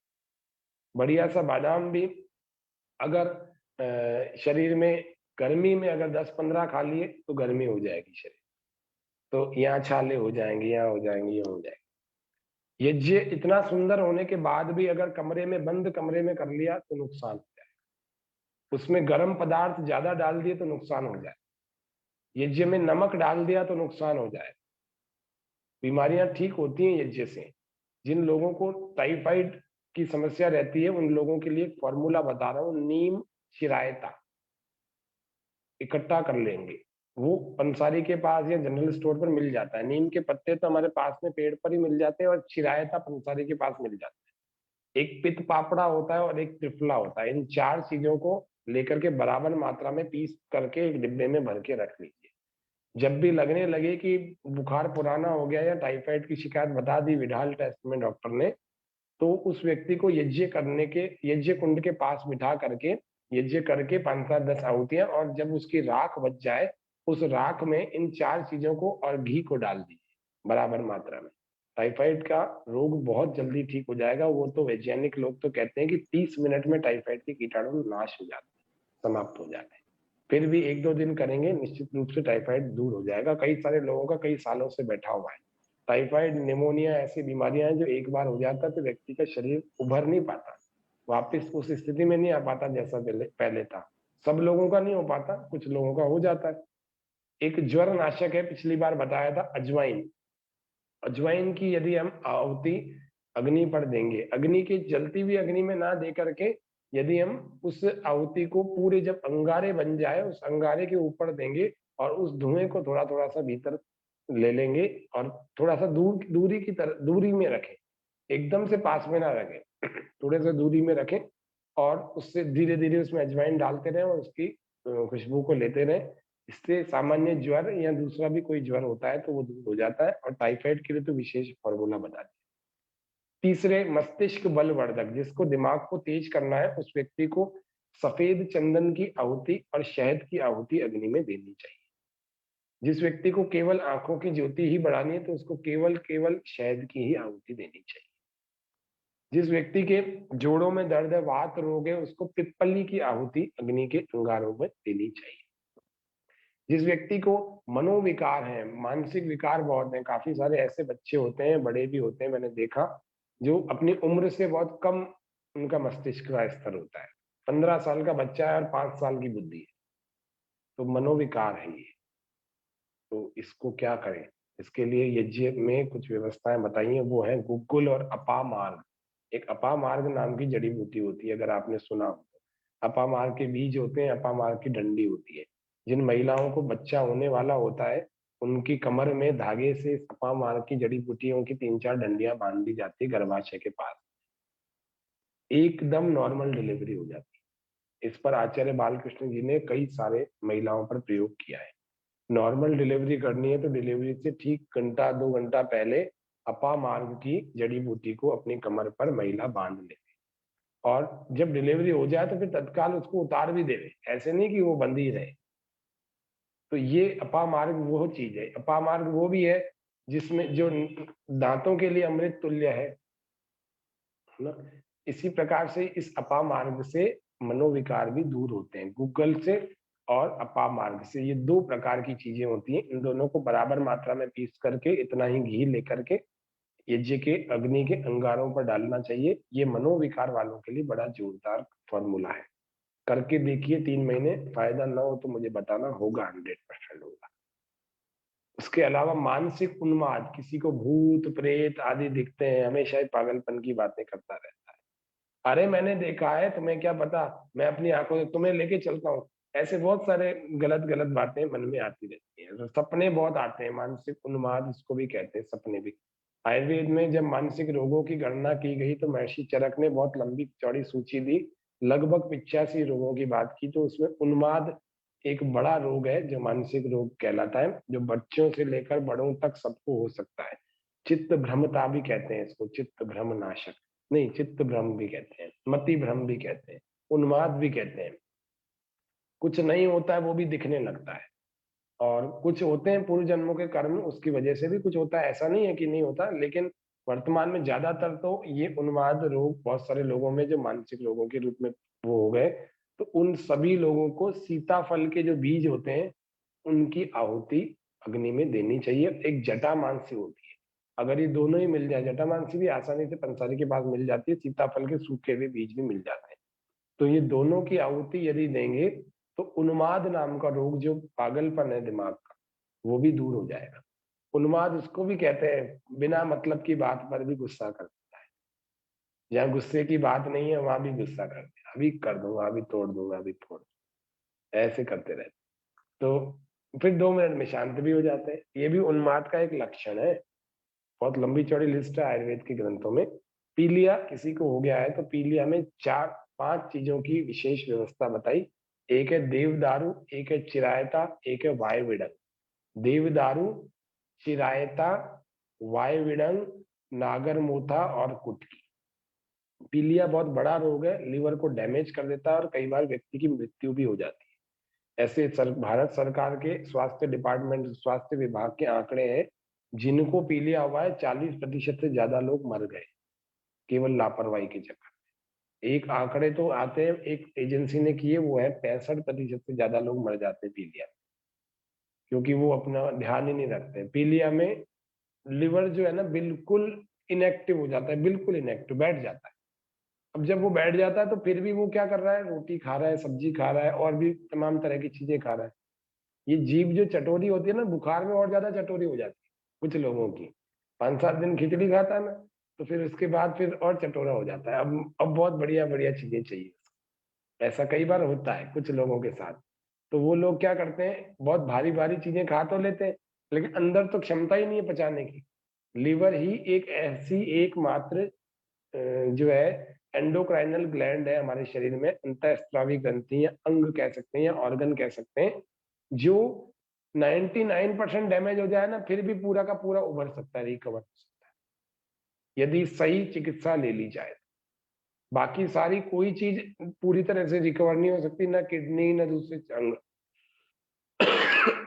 बढ़िया सा बादाम भी अगर शरीर में गर्मी में अगर 10-15 खा लिए तो गर्मी हो जाएगी शरीर। तो यहाँ छाले हो जाएंगे, यहाँ हो जाएंगे, यहाँ हो जाएंगे। यज्ञ इतना सुंदर होने के बाद भी अगर कमरे में, बंद कमरे में कर लिया तो नुकसान हो जाए। उसमें गर्म पदार्थ ज्यादा डाल दिए तो नुकसान हो जाए। यज्ञ में नमक डाल दिया तो नुकसान हो जाए। बीमारियां ठीक होती हैं यज्ञ से। जिन लोगों को टाइफाइड की समस्या रहती है उन लोगों के लिए फॉर्मूला बता रहा हूँ। नीम शिरायता इकट्ठा कर लेंगे, वो पंसारी के पास या जनरल स्टोर पर मिल जाता है। नीम के पत्ते तो हमारे पास में पेड़ पर ही मिल जाते हैं, और शिरायता पंसारी के पास मिल जाता है। एक पित्त पापड़ा होता है और एक त्रिफला होता है। इन 4 चीजों को लेकर के बराबर मात्रा में पीस करके एक डिब्बे में भर के रख लीजिए। जब भी लगने लगे कि बुखार पुराना हो गया या टाइफाइड की शिकायत बता दी विडाल टेस्ट में डॉक्टर ने, तो उस व्यक्ति को यज्ञ करने के, यज्ञ कुंड के पास बिठा करके यज्ञ करके 5-7-10 आहुतियां, और जब उसकी राख बच जाए उस राख में इन 4 चीजों को और घी को डाल दीजिए बराबर मात्रा में। टाइफाइड का रोग बहुत जल्दी ठीक हो जाएगा। वो तो वैज्ञानिक लोग तो कहते हैं कि 30 मिनट में टाइफाइड के कीटाणु नाश हो जाते हैं, समाप्त हो जाते हैं। फिर भी 1-2 दिन करेंगे, निश्चित रूप से टाइफाइड दूर हो जाएगा। कई सारे लोगों का कई सालों से बैठा हुआ है। टाइफाइड, निमोनिया ऐसी बीमारियां हैं जो एक बार हो जाता है तो व्यक्ति का शरीर उभर नहीं पाता, वापस उस स्थिति में नहीं आ पाता जैसा पहले था। सब लोगों का नहीं हो पाता, कुछ लोगों का हो जाता है। एक ज्वर नाशक है, पिछली बार बताया था, अजवाइन। अजवाइन की यदि हम आहुति अग्नि पर देंगे, अग्नि की जलती हुई अग्नि में ना दे करके यदि हम उस आहुति को पूरे, जब अंगारे बन जाए उस अंगारे के ऊपर देंगे और उस धुएं को थोड़ा थोड़ा सा भीतर ले लेंगे और थोड़ा सा दूरी की तरह दूरी में रखें, एकदम से पास में ना रखें, थोड़े से दूरी में रखें। और उससे धीरे धीरे उसमें अजवाइन डालते रहें और उसकी खुशबू को लेते रहें। इससे सामान्य ज्वर या दूसरा भी कोई ज्वर होता है तो वो दूर हो जाता है, और टाइफाइड के लिए तो विशेष फॉर्मूला बता दिया। तीसरे, मस्तिष्क बलवर्धक, जिसको दिमाग को तेज करना है उस व्यक्ति को सफेद चंदन की आहुति और शहद की आहुति अग्नि में देनी चाहिए। जिस व्यक्ति को केवल आंखों की ज्योति ही बढ़ानी है तो उसको केवल केवल शहद की ही आहुति देनी चाहिए। जिस व्यक्ति के जोड़ों में दर्द है, वात रोग है, उसको पिप्पली की आहुति अग्नि के अंगारों में देनी चाहिए। जिस व्यक्ति को मनोविकार है, मानसिक विकार बहुत है, काफी सारे ऐसे बच्चे होते हैं, बड़े भी होते हैं, मैंने देखा, जो अपनी उम्र से बहुत कम उनका मस्तिष्क का स्तर होता है। 15 साल का बच्चा है और 5 साल की बुद्धि है, तो मनोविकार है ये। तो इसको क्या करें? इसके लिए यज्ञ में कुछ व्यवस्थाएं बताई हैं, वो है गुग्गुल और अपामार्ग। एक अपामार्ग नाम की जड़ी बूटी होती है, अगर आपने सुना हो तो। अपामार्ग के बीज होते हैं, अपामार्ग की डंडी होती है। जिन महिलाओं को बच्चा होने वाला होता है उनकी कमर में धागे से इस अपामार्ग की जड़ी बूटियों की 3-4 डंडियां बांध दी जाती है गर्भाशय के पास। एकदम नॉर्मल डिलीवरी हो जाती है। इस पर आचार्य बालकृष्ण जी ने कई सारे महिलाओं पर प्रयोग किया है। नॉर्मल डिलीवरी करनी है तो डिलीवरी से ठीक घंटा 2 घंटा पहले अपामार्ग की जड़ी बूटी को अपनी कमर पर महिला बांध ले, और जब डिलीवरी हो जाए तो फिर तत्काल उसको उतार भी देवे, ऐसे नहीं कि वो बंद ही रहे। तो ये अपामार्ग वो चीज है। अपामार्ग वो भी है जिसमें जो दांतों के लिए अमृत तुल्य है ना। इसी प्रकार से इस अपामार्ग से मनोविकार भी दूर होते हैं, गूगल से और अपामार्ग से। ये 2 प्रकार की चीजें होती हैं, इन दोनों को बराबर मात्रा में पीस करके इतना ही घी लेकर के यज्ञ के अग्नि के अंगारों पर डालना चाहिए। ये मनोविकार वालों के लिए बड़ा जोरदार फॉर्मूला है। करके देखिए, 3 महीने, फायदा ना हो तो मुझे बताना, होगा 100% होगा। उसके अलावा मानसिक उन्माद, किसी को भूत प्रेत आदि दिखते हैं, हमेशा ही पागलपन की बातें करता रहता है। अरे मैंने देखा है, तुम्हें क्या पता, मैं अपनी आंखों से तुम्हें लेके चलता हूँ, ऐसे बहुत सारे गलत गलत बातें मन में आती रहती हैं। तो सपने बहुत आते हैं, मानसिक उन्माद इसको भी कहते हैं, सपने भी। आयुर्वेद में जब मानसिक रोगों की गणना की गई तो महर्षि चरक ने बहुत लंबी चौड़ी सूची दी, लगभग 85 रोगों की बात की, तो उसमें उन्माद एक बड़ा रोग है जो मानसिक रोग कहलाता है, जो बच्चों से लेकर बड़ों तक सबको हो सकता है। चित्त भ्रमता भी कहते हैं इसको, चित्त भ्रम नाशक, नहीं, चित्त भ्रम भी कहते हैं, मति भ्रम भी कहते हैं, उन्माद भी कहते हैं। कुछ नहीं होता है वो भी दिखने लगता है, और कुछ होते हैं पूर्व जन्मों के कर्म, उसकी वजह से भी कुछ होता है, ऐसा नहीं है कि नहीं होता। लेकिन वर्तमान में ज्यादातर तो ये उन्माद रोग बहुत सारे लोगों में जो मानसिक रोगों के रूप में वो हो गए, तो उन सभी लोगों को सीताफल के जो बीज होते हैं उनकी आहुति अग्नि में देनी चाहिए। एक जटामांसी होती है, अगर ये दोनों ही मिल जाए, जटामांसी भी आसानी से पंसारी के पास मिल जाती है, सीताफल के सूखे हुए बीज भी मिल जाते हैं, तो ये दोनों की आहुति यदि देंगे तो उन्माद नाम का रोग, जो पागलपन है दिमाग का, वो भी दूर हो जाएगा। उन्माद उसको भी कहते हैं, बिना मतलब की बात पर भी गुस्सा कर देता है, जहाँ गुस्से की बात नहीं है वहां भी गुस्सा करते हैं, अभी कर दूंगा, अभी तोड़ दूंगा, अभी फोड़ दूंगा, ऐसे करते रहते। तो फिर 2 मिनट में शांत भी हो जाते हैं। ये भी उन्माद का एक लक्षण है। बहुत लंबी चौड़ी लिस्ट है आयुर्वेद के ग्रंथों में। पीलिया किसी को हो गया है तो पीलिया में 4-5 चीजों की विशेष व्यवस्था बताई। एक है देवदारू, एक है चिरायता, एक है वायुविडंग। देवदारू, चिरायता, वायुविडंग, नागरमोथा और कुटकी। पीलिया बहुत बड़ा रोग है, लीवर को डैमेज कर देता है और कई बार व्यक्ति की मृत्यु भी हो जाती है। ऐसे भारत सरकार के स्वास्थ्य डिपार्टमेंट, स्वास्थ्य विभाग के आंकड़े हैं, जिनको पीलिया हुआ है 40% से ज्यादा लोग मर गए केवल लापरवाही के चक्कर में। एक आंकड़े तो आते हैं, एक एजेंसी ने किए, वो है 65% से ज्यादा लोग मर जाते हैं पीलिया, क्योंकि वो अपना ध्यान ही नहीं रखते। पीलिया में लिवर जो है ना बिल्कुल इनएक्टिव हो जाता है, बिल्कुल इनएक्टिव, बैठ जाता है। अब जब वो बैठ जाता है तो फिर भी वो क्या कर रहा है, रोटी खा रहा है, सब्जी खा रहा है, और भी तमाम तरह की चीजें खा रहा है। ये जीभ जो चटोरी होती है ना, बुखार में और ज्यादा चटोरी हो जाती है कुछ लोगों की। 5-7 दिन खिचड़ी खाता है ना, तो फिर उसके बाद फिर और चटोरा हो जाता है। अब बहुत बढ़िया बढ़िया चीजें चाहिए। ऐसा कई बार होता है कुछ लोगों के साथ। तो वो लोग क्या करते हैं, बहुत भारी भारी चीजें खा तो लेते हैं, लेकिन अंदर तो क्षमता ही नहीं है पचाने की। लीवर ही एक ऐसी एकमात्र जो है एंडोक्राइनल ग्लैंड है हमारे शरीर में, अंतःस्रावी ग्रंथि या अंग कह सकते हैं या ऑर्गन कह सकते हैं, जो 99% डैमेज हो जाए ना फिर भी पूरा का पूरा उभर सकता है, रिकवर हो सकता है यदि सही चिकित्सा ले ली जाए। बाकी सारी कोई चीज पूरी तरह से रिकवर नहीं हो सकती, ना किडनी ना दूसरे अंग।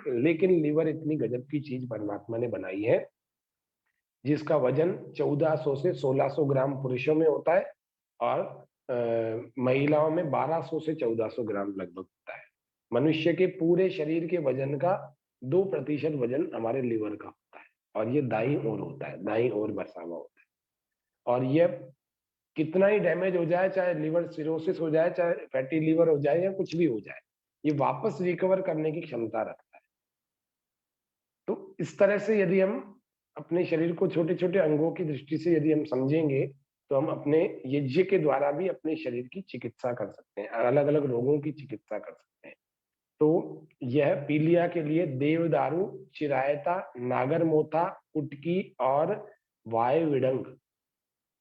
लेकिन लीवर इतनी गजब की चीज परमात्मा ने बनाई है जिसका वजन 1400 से 1600 ग्राम पुरुषों में होता है और महिलाओं में 1200 से 1400 ग्राम लगभग होता है। मनुष्य के पूरे शरीर के वजन का 2% वजन हमारे लीवर का होता है और ये दाईं ओर होता है, दाईं ओर बसा हुआ होता है। और ये कितना ही डैमेज हो जाए, चाहे लिवर सिरोसिस हो जाए, चाहे फैटी लीवर हो जाए या कुछ भी हो जाए, ये वापस रिकवर करने की क्षमता रखता है। तो इस तरह से यदि हम अपने शरीर को छोटे छोटे अंगों की दृष्टि से यदि हम समझेंगे तो हम अपने यज्ञ के द्वारा भी अपने शरीर की चिकित्सा कर सकते हैं, अलग अलग रोगों की चिकित्सा कर सकते हैं। तो यह पीलिया के लिए देवदारू, चिरायता, नागरमोथा, कुटकी और वायविडंग,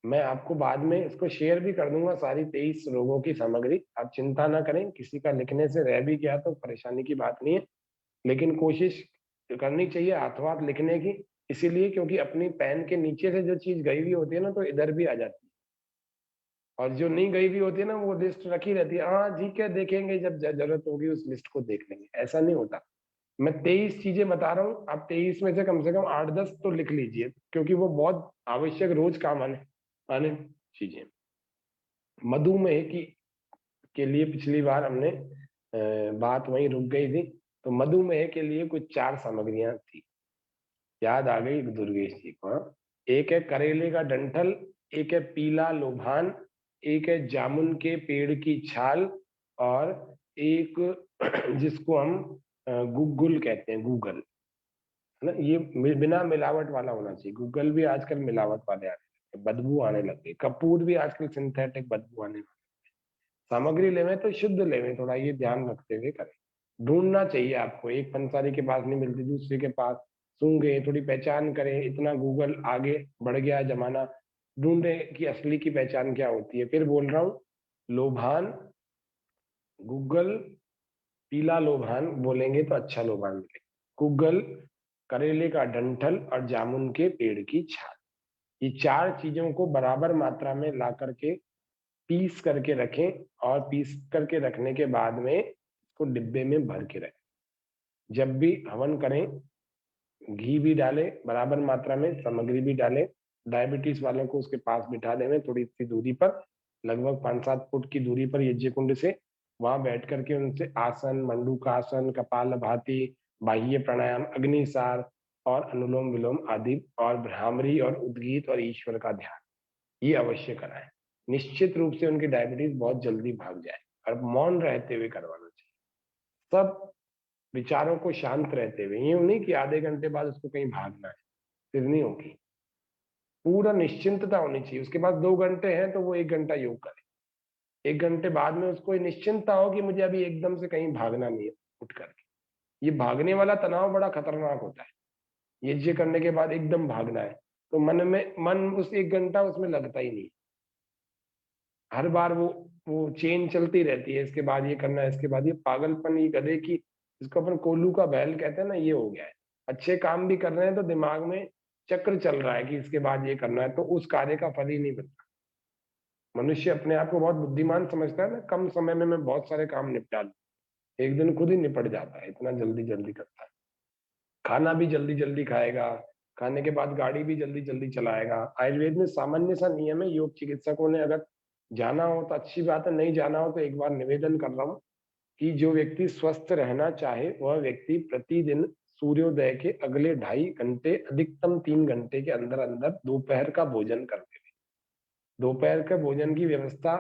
मैं आपको बाद में इसको शेयर भी कर दूंगा, सारी 23 रोगों की सामग्री। आप चिंता ना करें, किसी का लिखने से रह भी गया तो परेशानी की बात नहीं है, लेकिन कोशिश करनी चाहिए हाथों हाथ लिखने की, इसीलिए क्योंकि अपनी पेन के नीचे से जो चीज गई हुई होती है ना तो इधर भी आ जाती है, और जो नहीं गई हुई होती है ना वो लिस्ट रखी रहती है, हाँ ठीक है देखेंगे जब जरूरत होगी उस लिस्ट को देख लेंगे, ऐसा नहीं होता। मैं 23 चीजें बता रहा हूँ, आप 23 में से कम 8-10 तो लिख लीजिए, क्योंकि वो बहुत आवश्यक रोज काम आने आने चीजें। मधुमेह की के लिए पिछली बार हमने बात वहीं रुक गई थी, तो मधुमेह के लिए कुछ 4 सामग्रियां थी, याद आ गई दुर्गेश जी को। हाँ? एक है करेले का डंठल, एक है पीला लोभान, एक है जामुन के पेड़ की छाल, और एक जिसको हम गुग्गुल कहते हैं, गूगल, है ना, ये बिना मिलावट वाला होना चाहिए। गूगल भी आजकल मिलावट वाले आ रहे हैं, बदबू आने लग गई। कपूर भी आजकल सिंथेटिक बदबू आने लग गई। सामग्री लेवे तो शुद्ध लेवे, थोड़ा ये ध्यान रखते हुए करें। ढूंढना चाहिए आपको, एक पंसारी के पास नहीं मिलती दूसरे के पास, सूंघे, थोड़ी पहचान करें। इतना गूगल आगे बढ़ गया है जमाना, ढूंढे कि असली की पहचान क्या होती है। फिर बोल रहा हूँ, लोभान, गूगल, पीला लोभान बोलेंगे तो अच्छा लोभान मिलेगा, गूगल, करेले का डंठल और जामुन के पेड़ की छाल, ये 4 चीजों को बराबर मात्रा में ला करके पीस करके रखें, और पीस करके रखने के बाद में इसको डिब्बे में भर के रखें। जब भी हवन करें घी भी डालें बराबर मात्रा में, सामग्री भी डालें। डायबिटीज वालों को उसके पास बिठा दें थोड़ी सी दूरी पर, लगभग 5-7 फुट की दूरी पर यज्ञ कुंड से, वहां बैठ करके उनसे आसन, मंडूकासन, कपालभाति, बाह्य प्राणायाम, अग्निसार और अनुलोम विलोम आदि, और भ्रामरी और उद्गीत और ईश्वर का ध्यान, ये अवश्य कराएं। निश्चित रूप से उनकी डायबिटीज बहुत जल्दी भाग जाए, और मौन रहते हुए करवाना चाहिए, सब विचारों को शांत रहते हुए। यूं नहीं कि आधे घंटे बाद उसको कहीं भागना है, फिर नहीं होगी। पूरा निश्चिंतता होनी चाहिए। उसके बाद 2 घंटे हैं तो वो 1 घंटा योग करे, 1 घंटे बाद में उसको ये निश्चिंतता हो कि मुझे अभी एकदम से कहीं भागना नहीं है उठ करके। ये भागने वाला तनाव बड़ा खतरनाक होता है, यज्ञ करने के बाद एकदम भागना है तो मन उस 1 घंटा उसमें लगता ही नहीं। हर बार वो चेन चलती रहती है, इसके बाद ये करना है, इसके बाद ये पागलपन, ये गधे की, इसको अपन कोल्लू का बैल कहते हैं ना, ये हो गया है। अच्छे काम भी कर रहे हैं तो दिमाग में चक्र चल रहा है कि इसके बाद ये करना है, तो उस कार्य का फल ही नहीं मिलता। मनुष्य अपने आप को बहुत बुद्धिमान समझता है ना, कम समय में मैं बहुत सारे काम निपटा लूं, एक दिन खुद ही निपट जाता है, इतना जल्दी जल्दी करता है। खाना भी जल्दी जल्दी खाएगा, खाने के बाद गाड़ी भी जल्दी जल्दी चलाएगा। आयुर्वेद में सामान्य सा नियम है, योग चिकित्सकों ने अगर जाना हो तो अच्छी बात है, नहीं जाना हो तो एक बार निवेदन कर रहा हूँ कि जो व्यक्ति स्वस्थ रहना चाहे वह व्यक्ति प्रतिदिन सूर्योदय के अगले 2.5 घंटे, अधिकतम 3 घंटे के अंदर अंदर दोपहर का भोजन कर ले। दोपहर का भोजन की व्यवस्था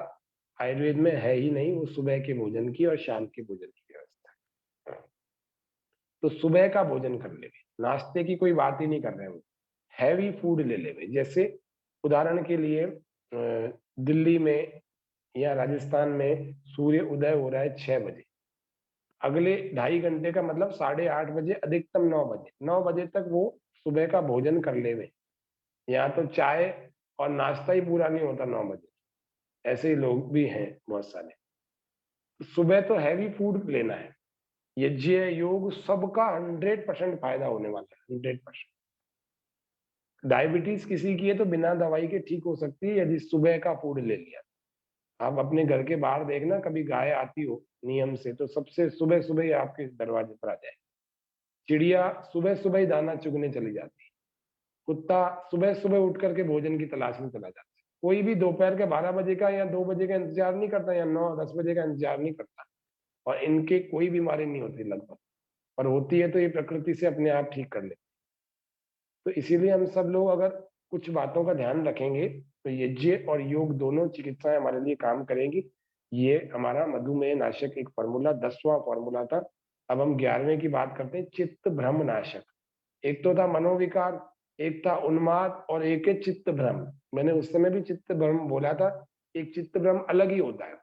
आयुर्वेद में है ही नहीं, वो सुबह के भोजन की और शाम के भोजन की व्यवस्था है। तो सुबह का भोजन कर ले, नाश्ते की कोई बात ही नहीं कर रहे हैं, हैवी फूड ले ले। जैसे उदाहरण के लिए दिल्ली में या राजस्थान में सूर्य उदय हो रहा है 6 बजे, अगले 2.5 घंटे का मतलब 8:30 बजे, अधिकतम 9 बजे, 9 बजे तक वो सुबह का भोजन कर ले। या तो चाय और नाश्ता ही पूरा नहीं होता 9 बजे। ऐसे ही लोग भी हैं बहुत सारे। सुबह तो हैवी फूड लेना है। यज्ञ योग सबका 100% फायदा होने वाला है, 100%। डायबिटीज किसी की है तो बिना दवाई के ठीक हो सकती है यदि सुबह का फूड ले लिया। आप अपने घर के बाहर देखना, कभी गाय आती हो नियम से तो सबसे सुबह सुबह ही आपके दरवाजे पर आ जाए। चिड़िया सुबह सुबह ही दाना चुगने चली जाती है। कुत्ता सुबह सुबह उठ करके भोजन की तलाश में चला जाता है। कोई भी दोपहर के 12 बजे का या 2 बजे का इंतजार नहीं करता, या 9-10 बजे का इंतजार नहीं करता। और इनके कोई बीमारी नहीं होती लगभग, और होती है तो ये प्रकृति से अपने आप ठीक कर लेते। तो इसीलिए हम सब लोग अगर कुछ बातों का ध्यान रखेंगे तो यज्ञ और योग दोनों चिकित्साएं हमारे लिए काम करेंगी। ये हमारा मधुमेह नाशक एक फॉर्मूला 10वां फॉर्मूला था। अब हम 11वें की बात करते हैं, चित्त भ्रम नाशक। एक तो था मनोविकार, एक था उन्माद, और एक है चित्त भ्रम। मैंने उस समय भी चित्त भ्रम बोला था, एक चित्त भ्रम अलग ही होता है।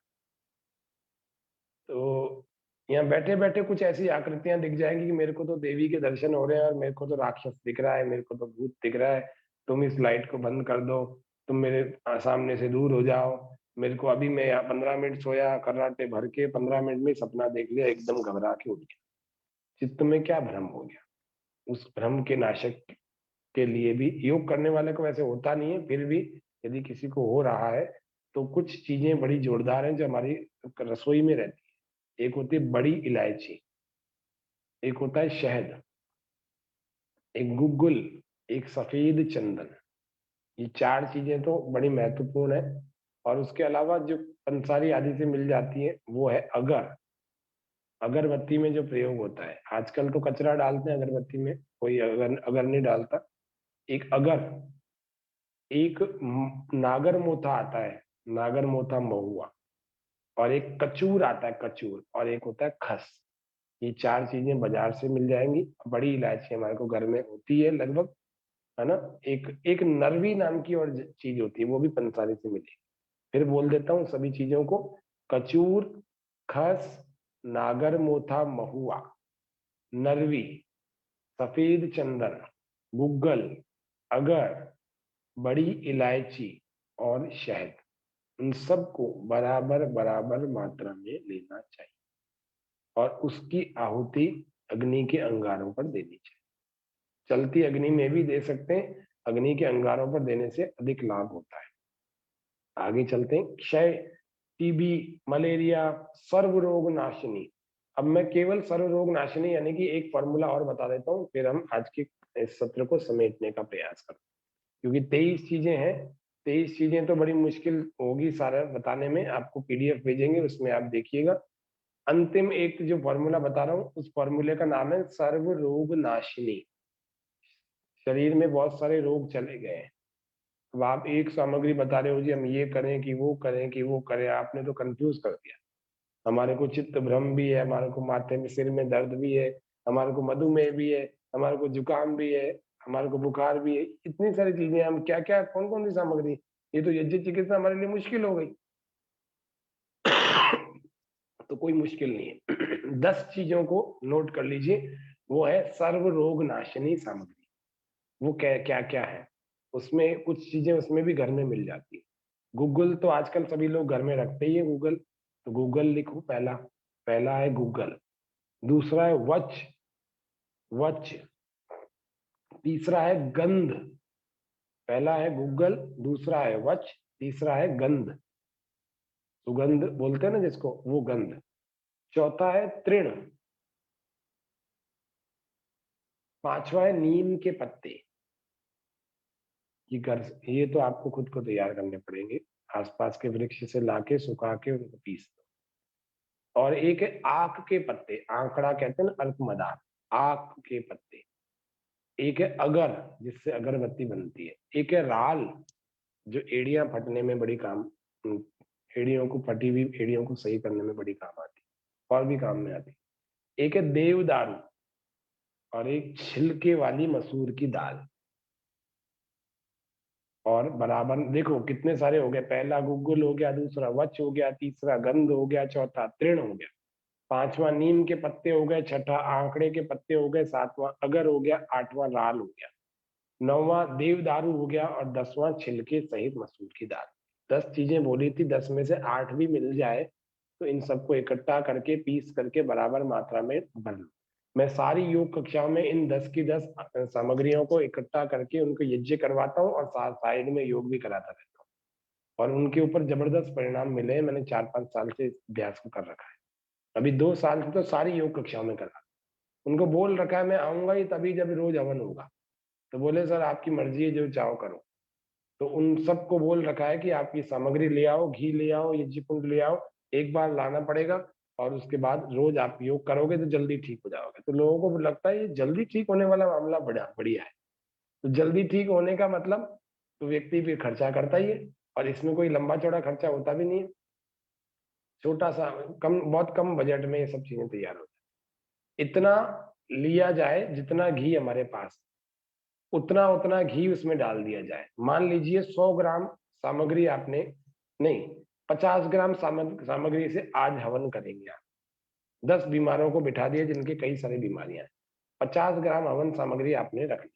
तो यहाँ बैठे बैठे कुछ ऐसी आकृतियां दिख जाएंगी कि मेरे को तो देवी के दर्शन हो रहे हैं और मेरे को तो राक्षस दिख रहा है, मेरे को तो भूत दिख रहा है, तुम इस लाइट को बंद कर दो, तुम मेरे सामने से दूर हो जाओ। मेरे को अभी मैं यहाँ 15 मिनट सोया, कर्राटे भर के 15 मिनट में सपना देख लिया, एकदम घबरा के उठ गया। चित्त में क्या भ्रम हो गया? उस भ्रम के नाशक के लिए भी योग करने वाले को वैसे होता नहीं है, फिर भी यदि किसी को हो रहा है तो कुछ चीजें बड़ी जोरदार हैं जो हमारी रसोई में रहती है। एक होती है बड़ी इलायची, एक होता है शहद, एक गुग्गुल, एक सफेद चंदन। ये 4 चीजें तो बड़ी महत्वपूर्ण है। और उसके अलावा जो पंसारी आदि से मिल जाती है वो है अगर। अगरबत्ती में जो प्रयोग होता है, आजकल तो कचरा डालते हैं अगरबत्ती में, कोई अगर अगर नहीं डालता। एक अगर, एक नागर मोथा आता है, नागर मोथा महुआ, और एक कचूर आता है कचूर, और एक होता है खस। ये 4 चीजें बाजार से मिल जाएंगी। बड़ी इलायची हमारे को घर में होती है लगभग, है ना। एक एक नरवी नाम की और चीज होती है, वो भी पंसारी से मिलेगी। फिर बोल देता हूँ सभी चीजों को। कचूर, खस, नागर मोथा महुआ, नरवी, सफेद चंदन, गुग्गल, अगर, बड़ी इलायची और शहद। इन सबको बराबर बराबर मात्रा में लेना चाहिए और उसकी आहुति अग्नि के अंगारों पर देनी चाहिए। चलती अग्नि में भी दे सकते हैं, अग्नि के अंगारों पर देने से अधिक लाभ होता है। आगे चलते हैं। क्षय, टीबी, मलेरिया, सर्व रोग नाशिनी। अब मैं केवल सर्व रोग नाशिनी यानी कि एक फॉर्मूला और बता देता हूँ, फिर हम आज के इस सत्र को समेटने का प्रयास करते हैं। क्योंकि 23 चीजें हैं, 23 चीजें तो बड़ी मुश्किल होगी सारा बताने में। आपको पीडीएफ भेजेंगे, उसमें आप देखिएगा। अंतिम एक जो फॉर्मूला बता रहा हूँ उस फॉर्मूले का नाम है सर्व रोग नाशिनी। शरीर में बहुत सारे रोग चले गए हैं। अब आप एक सामग्री बता रहे हो जी हम ये करें कि वो करें कि वो करें, आपने तो कंफ्यूज कर दिया। हमारे को चित्त भ्रम भी है, हमारे को माथे में सिर में दर्द भी है, हमारे को मधुमेह भी है, हमारे को जुकाम भी है, हमारे को बुखार भी है। इतनी सारी चीजें, हम क्या क्या कौन कौन सी सामग्री, ये तो यज्ञ चिकित्सा हमारे लिए मुश्किल हो गई। तो कोई मुश्किल नहीं है। 10 चीजों को नोट कर लीजिए। वो है सर्व रोग नाशिनी सामग्री। वो क्या क्या क्या है? उसमें कुछ चीजें उसमें भी घर में मिल जाती है। गूगल तो आजकल सभी लोग घर में रखते ही है गूगल। तो गूगल लिखो पहला। पहला है गूगल। दूसरा है वच, वच। तीसरा है गंध। पहला है गूगल, दूसरा है वच, तीसरा है गंध। सुगंध बोलते हैं ना जिसको, वो गंध। चौथा है तृण। पांचवा है नीम के पत्ते। ये तो आपको खुद को तैयार करने पड़ेंगे। आसपास के वृक्ष से लाके सुखा के उनको पीस दो। और एक है आक के पत्ते, आंकड़ा कहते हैं ना, अल्पमदार, आक के पत्ते। एक है अगर, जिससे अगरबत्ती बनती है। एक है राल, जो एड़ियां फटने में बड़ी काम, एड़ियों को, फटी हुई एड़ियों को सही करने में बड़ी काम आती है और भी काम में आती है। एक है देवदारू, और एक छिलके वाली मसूर की दाल। और बराबर देखो कितने सारे हो गए। पहला गुग्गुल हो गया, दूसरा वच हो गया, तीसरा गंध हो गया, चौथा तृण हो गया, पांचवा नीम के पत्ते हो गए, छठा आंकड़े के पत्ते हो गए, सातवां अगर हो गया, आठवां राल हो गया। 9वां देवदारू हो गया और 10वां छिलके सहित मसूर की दाल। 10 चीजें बोली थी, 10 में से 8 भी मिल जाए तो इन सबको इकट्ठा करके पीस करके बराबर मात्रा में भर लो। मैं सारी योग कक्षाओं में इन 10 की 10 सामग्रियों को इकट्ठा करके उनको यज्ञ करवाता हूँ और साथ साइड में योग भी कराता रहता हूँ, और उनके ऊपर जबरदस्त परिणाम मिले हैं। मैंने 4-5 साल से इस अभ्यास को कर रखा है। अभी 2 साल से तो सारी योग कक्षाओं में कर रहा हूं। उनको बोल रखा है मैं आऊंगा ही तभी जब रोज हवन होगा। तो बोले सर आपकी मर्जी है, जो चाहो करो। तो उन सबको बोल रखा है कि आपकी सामग्री ले आओ, घी ले आओ, यज्ञ कुंड ले आओ, एक बार लाना पड़ेगा और उसके बाद रोज आप योग करोगे तो जल्दी ठीक हो जाओगे। तो लोगों को लगता है ये जल्दी ठीक होने वाला मामला बड़ा बढ़िया है। तो जल्दी ठीक होने का मतलब तो व्यक्ति फिर खर्चा करता ही है, और इसमें कोई लंबा चौड़ा खर्चा होता भी नहीं है। छोटा सा कम, बहुत कम बजट में ये सब चीजें तैयार हो जाए। इतना लिया जाए जितना घी हमारे पास, उतना उतना घी उसमें डाल दिया जाए। मान लीजिए 100 ग्राम सामग्री आपने, नहीं 50 ग्राम सामग्री से आज हवन करेंगे आप। 10 बीमारों को बिठा दिए जिनके कई सारी बीमारियां हैं। 50 ग्राम हवन सामग्री आपने रख ली,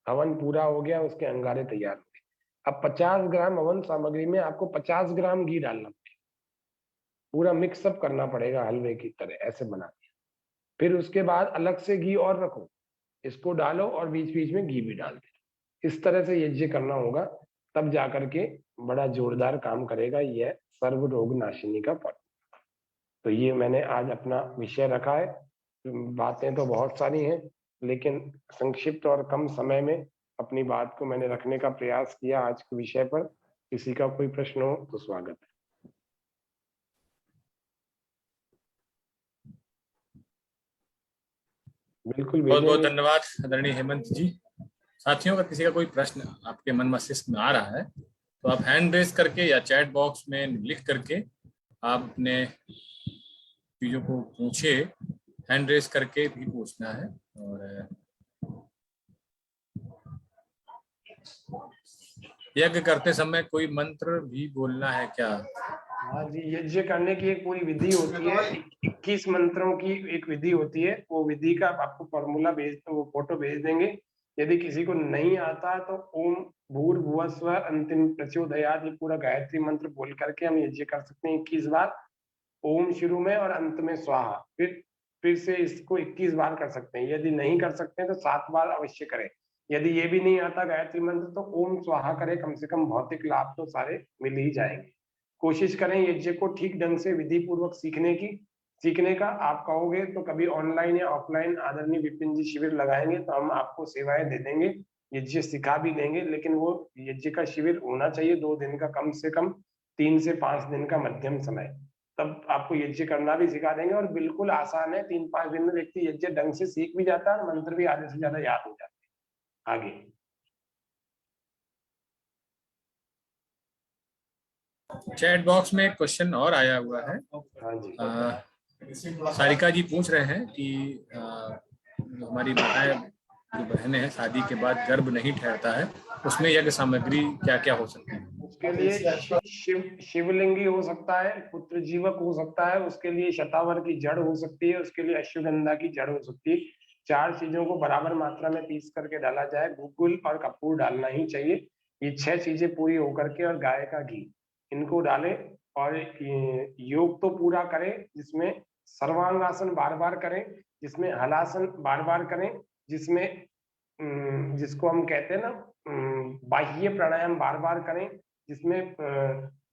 हवन पूरा हो गया, उसके अंगारे तैयार हो गए। अब 50 ग्राम हवन सामग्री में आपको 50 ग्राम घी डालना पड़ेगा, पूरा मिक्सअप करना पड़ेगा हलवे की तरह, ऐसे बना दिया। फिर उसके बाद अलग से घी और रखो, इसको डालो और बीच बीच में घी भी डाल दो। इस तरह से यज्ञ करना होगा, तब जाकर के बड़ा जोरदार काम करेगा यह सर्व रोग नाशिनी का फल। तो ये मैंने आज अपना विषय रखा है। बातें तो बहुत सारी हैं, लेकिन संक्षिप्त और कम समय में अपनी बात को मैंने रखने का प्रयास किया आज के विषय पर। किसी का कोई प्रश्न हो तो स्वागत है। बिल्कुल बहुत बहुत भेजेंगे। धन्यवाद आदरणीय हेमंत जी। साथियों, अगर किसी का कोई प्रश्न आपके मन मस्तिष्क में आ रहा है तो आप हैंड रेज करके या चैट बॉक्स में लिख करके आप अपने चीजों को पूछिए। हैंड रेज करके भी पूछना है। और यज्ञ करते समय कोई मंत्र भी बोलना है क्या? हाँ जी, यज्ञ करने की एक पूरी विधि होती है। 21 मंत्रों की एक विधि होती है। वो विधि का आपको फॉर्मूला भेज, वो फोटो भेज देंगे। यदि किसी को नहीं आता तो ओम भूर्भुवः स्वः अंतिम प्रचोदयात्, ये पूरा गायत्री मंत्र बोल करके हम यज्ञ कर सकते हैं 21 बार। ओम शुरू में और अंत में स्वाहा। फिर से इसको 21 बार कर सकते हैं। यदि नहीं कर सकते हैं तो 7 बार अवश्य करें। यदि ये भी नहीं आता गायत्री मंत्र तो ओम स्वाहा करें। कम से कम भौतिक लाभ तो सारे मिल ही जाएंगे। कोशिश करें यज्ञ को ठीक ढंग से विधि पूर्वक सीखने का। आप कहोगे तो कभी ऑनलाइन या ऑफलाइन आदरणीय विपिन जी शिविर लगाएंगे तो हम आपको सेवाएं दे देंगे, यज्ञ सिखा भी देंगे। लेकिन वो यज्ञ का शिविर होना चाहिए 2 दिन का, कम से कम 3 से 5 दिन का मध्यम समय। तब आपको यज्ञ करना भी सिखा देंगे और बिल्कुल आसान है। 3-5 दिन में व्यक्ति यज्ञ ढंग से सीख भी जाता है और मंत्र भी आधे से ज्यादा याद हो जाते हैं। आगे चैट बॉक्स में एक क्वेश्चन और आया हुआ है। हाँ जी, सारिका जी पूछ रहे हैं कि जो हमारी माताएं, जो बहनें हैं, शादी के बाद गर्भ नहीं ठहरता है, उसमें यज्ञ सामग्री क्या क्या हो सकती है? उसके लिए शिवलिंगी हो सकता है, पुत्र जीवक हो सकता है, उसके लिए शतावर की जड़ हो सकती है, उसके लिए अश्वगंधा की जड़ हो सकती है। 4 चीजों को बराबर मात्रा में पीस करके डाला जाए। गुगुल और कपूर डालना ही चाहिए। ये 6 चीजें पूरी होकर के, और गाय का घी, इनको डालें। और योग तो पूरा करें जिसमें सर्वांगासन बार बार करें, जिसमें हलासन बार बार करें, जिसमें जिसको हम कहते हैं ना बाह्य प्राणायाम बार बार करें, जिसमें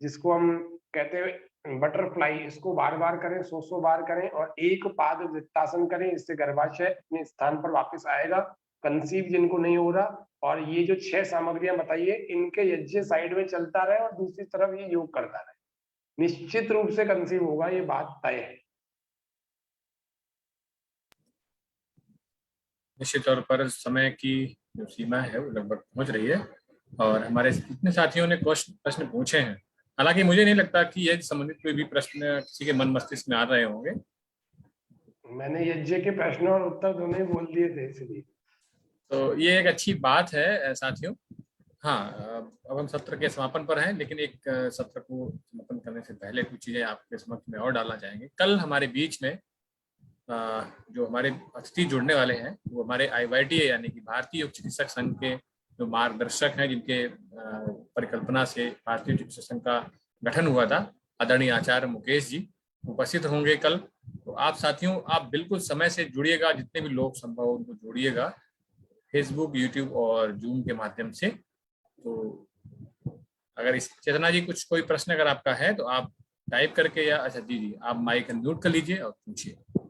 जिसको हम कहते हैं बटरफ्लाई, इसको बार बार करें, 100 बार करें। और एक पाद वृत्तासन करें, इससे गर्भाशय अपने स्थान पर वापस आएगा। कंसीव जिनको नहीं हो रहा, और ये जो 6 सामग्रियां बताइए, इनके यज्ञ साइड में चलता रहे और दूसरी तरफ ये योग करता रहे, निश्चित रूप से कंसीव होगा, ये बात तय है। निश्चित तौर पर समय की जो सीमा है वो लगभग पहुंच रही है, और हमारे कितने साथियों ने प्रश्न पूछे हैं। हालांकि मुझे नहीं लगता कि यज्ञ संबंधित कोई भी प्रश्न किसी के मन मस्तिष्क में आ रहे होंगे। मैंने यज्ञ के प्रश्न और उत्तर दोनों ही बोल दिए थे, इसलिए तो ये एक अच्छी बात है साथियों। हाँ, अब हम सत्र के समापन पर हैं, लेकिन एक सत्र को समापन करने से पहले कुछ चीजें आपके समक्ष में और डालना चाहेंगे। कल हमारे बीच में जो हमारे अतिथि जुड़ने वाले हैं वो हमारे IYTA यानी कि भारतीय उच्च चिकित्सक संघ के जो मार्गदर्शक हैं, जिनके परिकल्पना से भारतीय उच्च चिकित्सक संघ का गठन हुआ था, आदरणीय आचार्य मुकेश जी उपस्थित होंगे कल। तो आप साथियों, आप बिल्कुल समय से जुड़िएगा, जितने भी लोग संभव हो उनको जोड़िएगा फेसबुक, यूट्यूब और जूम के माध्यम से। तो अगर इस चेतना जी कुछ कोई प्रश्न अगर आपका है तो आप टाइप करके, या अच्छा जी आप माइक अनम्यूट कर लीजिए और पूछिए।